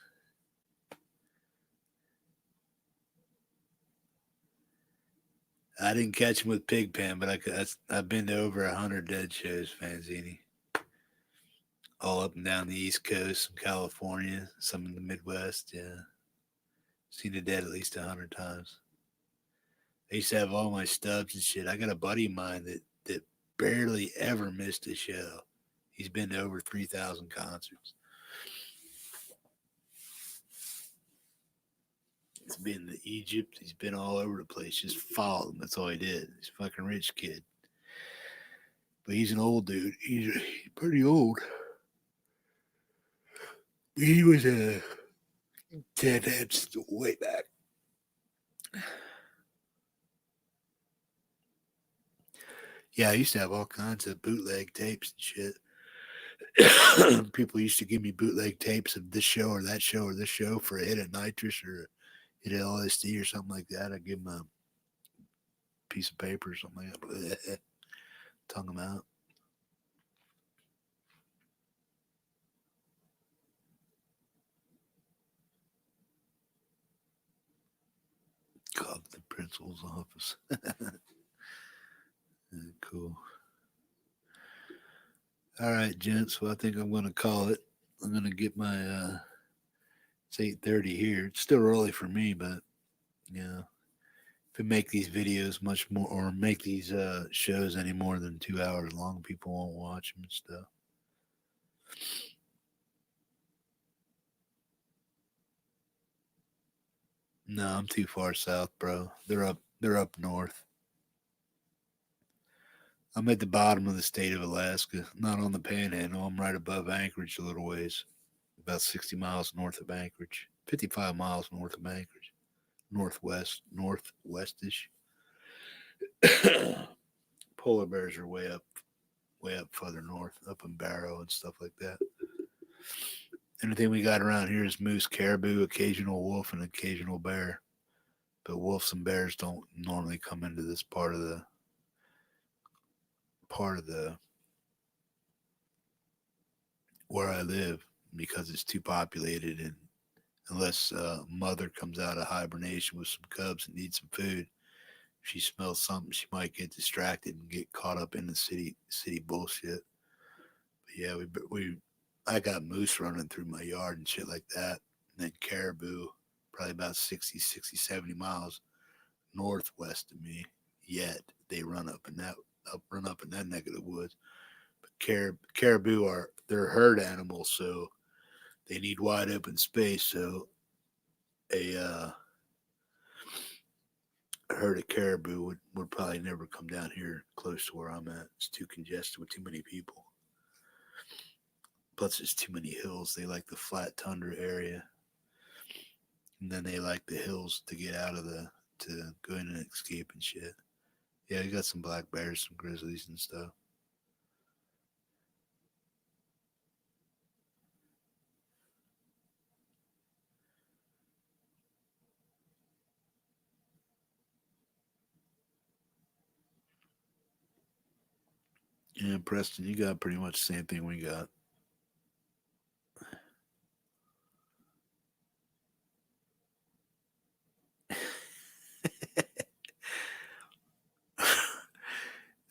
I didn't catch him with Pigpen, but I've been to over 100 dead shows, Fanzini. All up and down the East Coast, some California, some in the Midwest. Yeah, seen the dead at least 100 times. I used to have all my stubs and shit. I got a buddy of mine that barely ever missed a show. He's been to over 3,000 concerts. He's been to Egypt. He's been all over the place. Just followed him. That's all he did. He's a fucking rich kid. But he's an old dude. He's pretty old. He was a deadhead way back. Yeah, I used to have all kinds of bootleg tapes and shit. People used to give me bootleg tapes of this show or that show or this show for a hit of nitrous or a hit of LSD or something like that. I'd give them a piece of paper or something like that. Tongue them out. Called the principal's office. Cool. All right, gents. Well, I think I'm going to call it. I'm going to get my. It's 8:30 here. It's still early for me, but yeah. If we make these videos much more, or make these shows any more than 2 hours long, people won't watch them and stuff. No, I'm too far south, bro. They're up. They're up north. I'm at the bottom of the state of Alaska, not on the Panhandle. I'm right above Anchorage a little ways, about 60 miles north of Anchorage, 55 miles north of Anchorage, northwestish. Polar bears are way up further north, up in Barrow and stuff like that. Anything we got around here is moose, caribou, occasional wolf, and occasional bear. But wolves and bears don't normally come into this part of the where I live because it's too populated, and unless mother comes out of hibernation with some cubs and needs some food, if she smells something, she might get distracted and get caught up in the city bullshit. But yeah, I got moose running through my yard and shit like that, and then caribou, probably about 60, 70 miles northwest of me. Yet they run up in that neck of the woods. Caribou they're herd animals, so they need wide open space. So a herd of caribou would probably never come down here close to where I'm at. It's too congested with too many people. Plus, there's too many hills. They like the flat tundra area, and then they like the hills to get out of to go in and escape and shit. Yeah, you got some black bears, some grizzlies and stuff. Yeah, Preston, you got pretty much the same thing we got.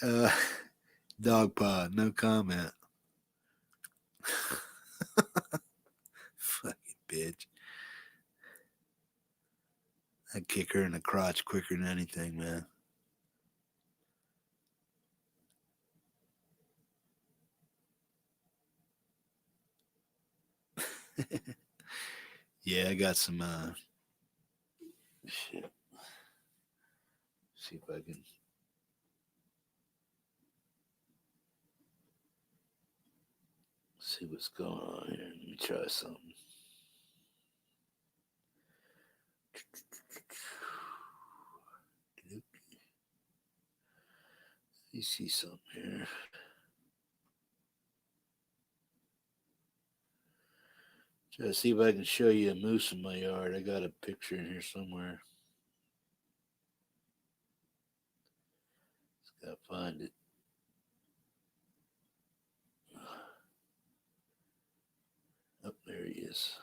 uh, Dog pod, no comment. Fucking bitch. I'd kick her in the crotch quicker than anything, man. Yeah, I got some shit. See if I can see what's going on here. Let me try something. You see something here. Try to see if I can show you a moose in my yard. I got a picture in here somewhere. Just gotta find it. Oh, there he is.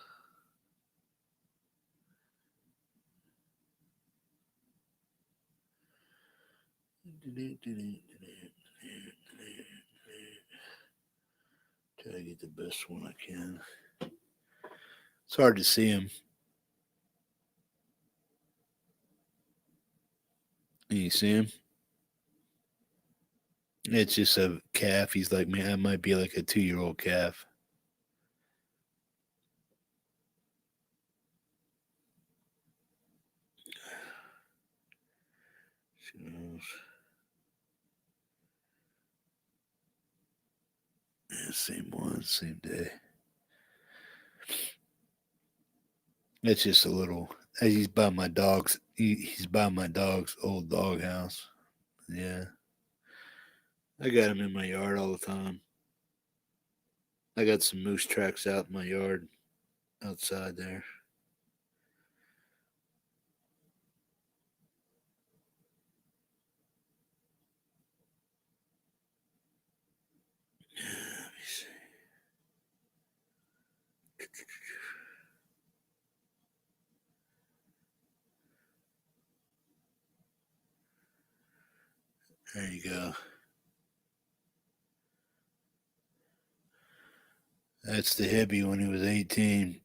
Try to get the best one I can. It's hard to see him. You see him? It's just a calf. He's like, man, that might be like a 2-year-old calf. Yeah, same one, same day. It's just a little. He's by my dog's. He's by my dog's old dog house. Yeah, I got him in my yard all the time. I got some moose tracks out in my yard, outside there. Let me see. There you go. That's the Hippie when he was 18.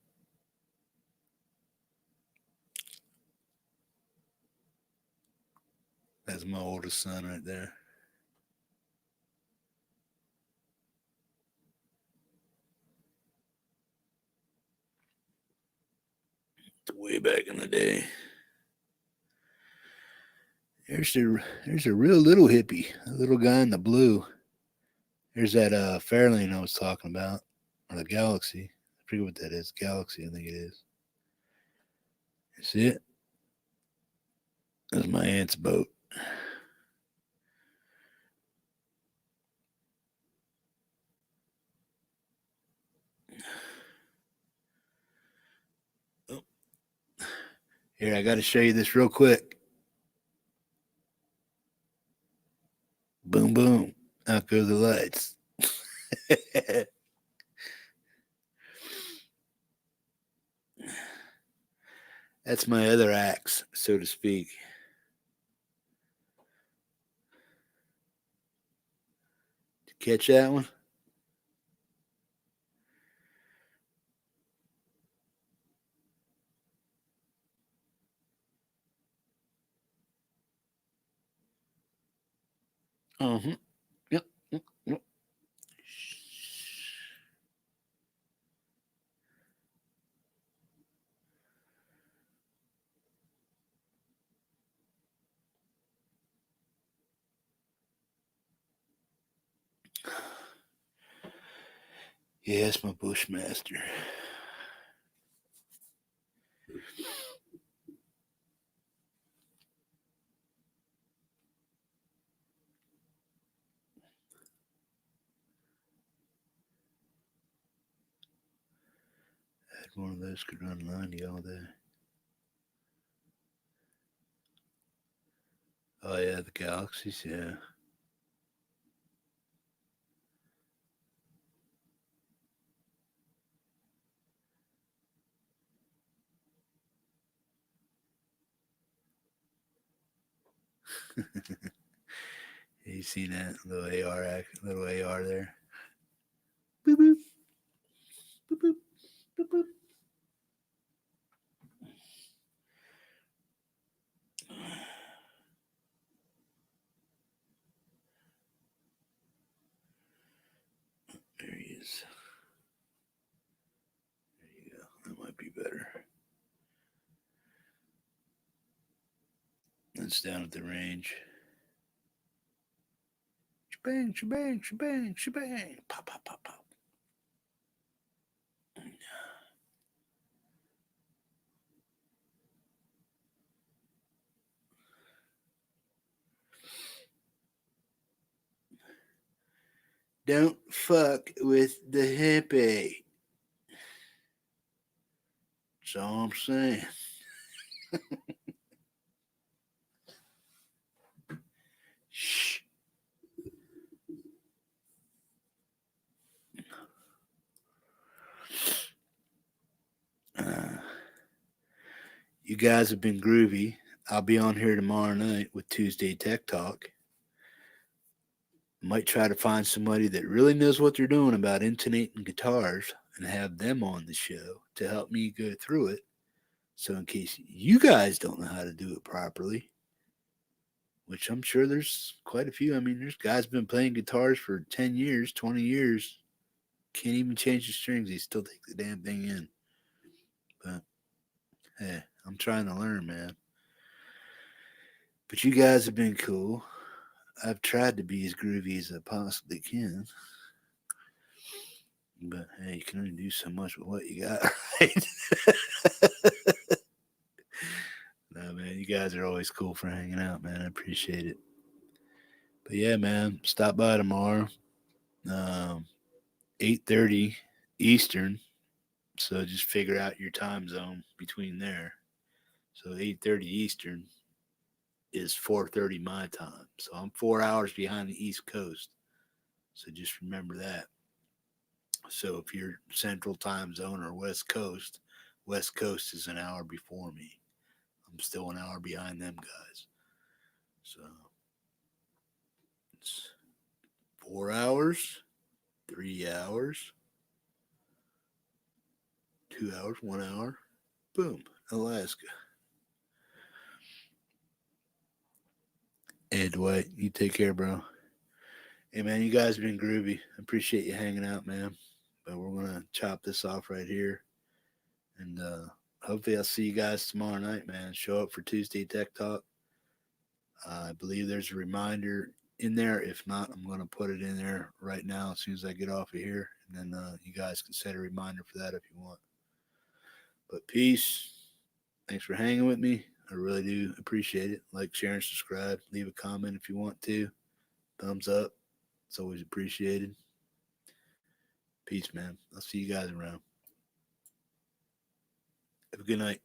That's my oldest son right there. Way back in the day. There's a real little Hippie, a little guy in the blue. There's that Fairlane I was talking about, or the Galaxy. I forget what that is. Galaxy, I think it is. You see it? That's my aunt's boat. Oh. Here, I got to show you this real quick. Boom, boom. Out go the lights. That's my other axe, so to speak. Did you catch that one? Uh-huh. Yep. Yep. Yes, my Bushmaster. Had one of those could run 90 all day. Oh yeah, the Galaxies, yeah. You see that little AR there? Boop boop boop boop boop boop. There he is. There you go. That might be better. That's down at the range. Shebang, shebang, shebang, shebang. Pop, pop, pop, pop. Don't fuck with the Hippie. That's all I'm saying. Shh. You guys have been groovy. I'll be on here tomorrow night with Tuesday Tech Talk. Might try to find somebody that really knows what they're doing about intonating guitars and have them on the show to help me go through it. So, in case you guys don't know how to do it properly, which I'm sure there's quite a few. I mean, there's guys been playing guitars for 10 years, 20 years, can't even change the strings. They still take the damn thing in. But, hey, I'm trying to learn, man. But you guys have been cool. I've tried to be as groovy as I possibly can. But hey, you can only do so much with what you got, right? No, man, you guys are always cool for hanging out, man. I appreciate it. But yeah, man, stop by tomorrow, 8:30 Eastern. So just figure out your time zone between there. So 8:30 Eastern is 4:30 my time. So I'm 4 hours behind the East Coast. So just remember that. So if you're Central Time Zone or West Coast is an hour before me. I'm still an hour behind them guys. So it's 4 hours, 3 hours, 2 hours, 1 hour. Boom, Alaska. Hey, Dwight, you take care, bro. Hey, man, you guys have been groovy. I appreciate you hanging out, man. But we're going to chop this off right here. And hopefully I'll see you guys tomorrow night, man. Show up for Tuesday Tech Talk. I believe there's a reminder in there. If not, I'm going to put it in there right now as soon as I get off of here. And then you guys can set a reminder for that if you want. But peace. Thanks for hanging with me. I really do appreciate it. Like, share, and subscribe. Leave a comment if you want to. Thumbs up. It's always appreciated. Peace, man. I'll see you guys around. Have a good night.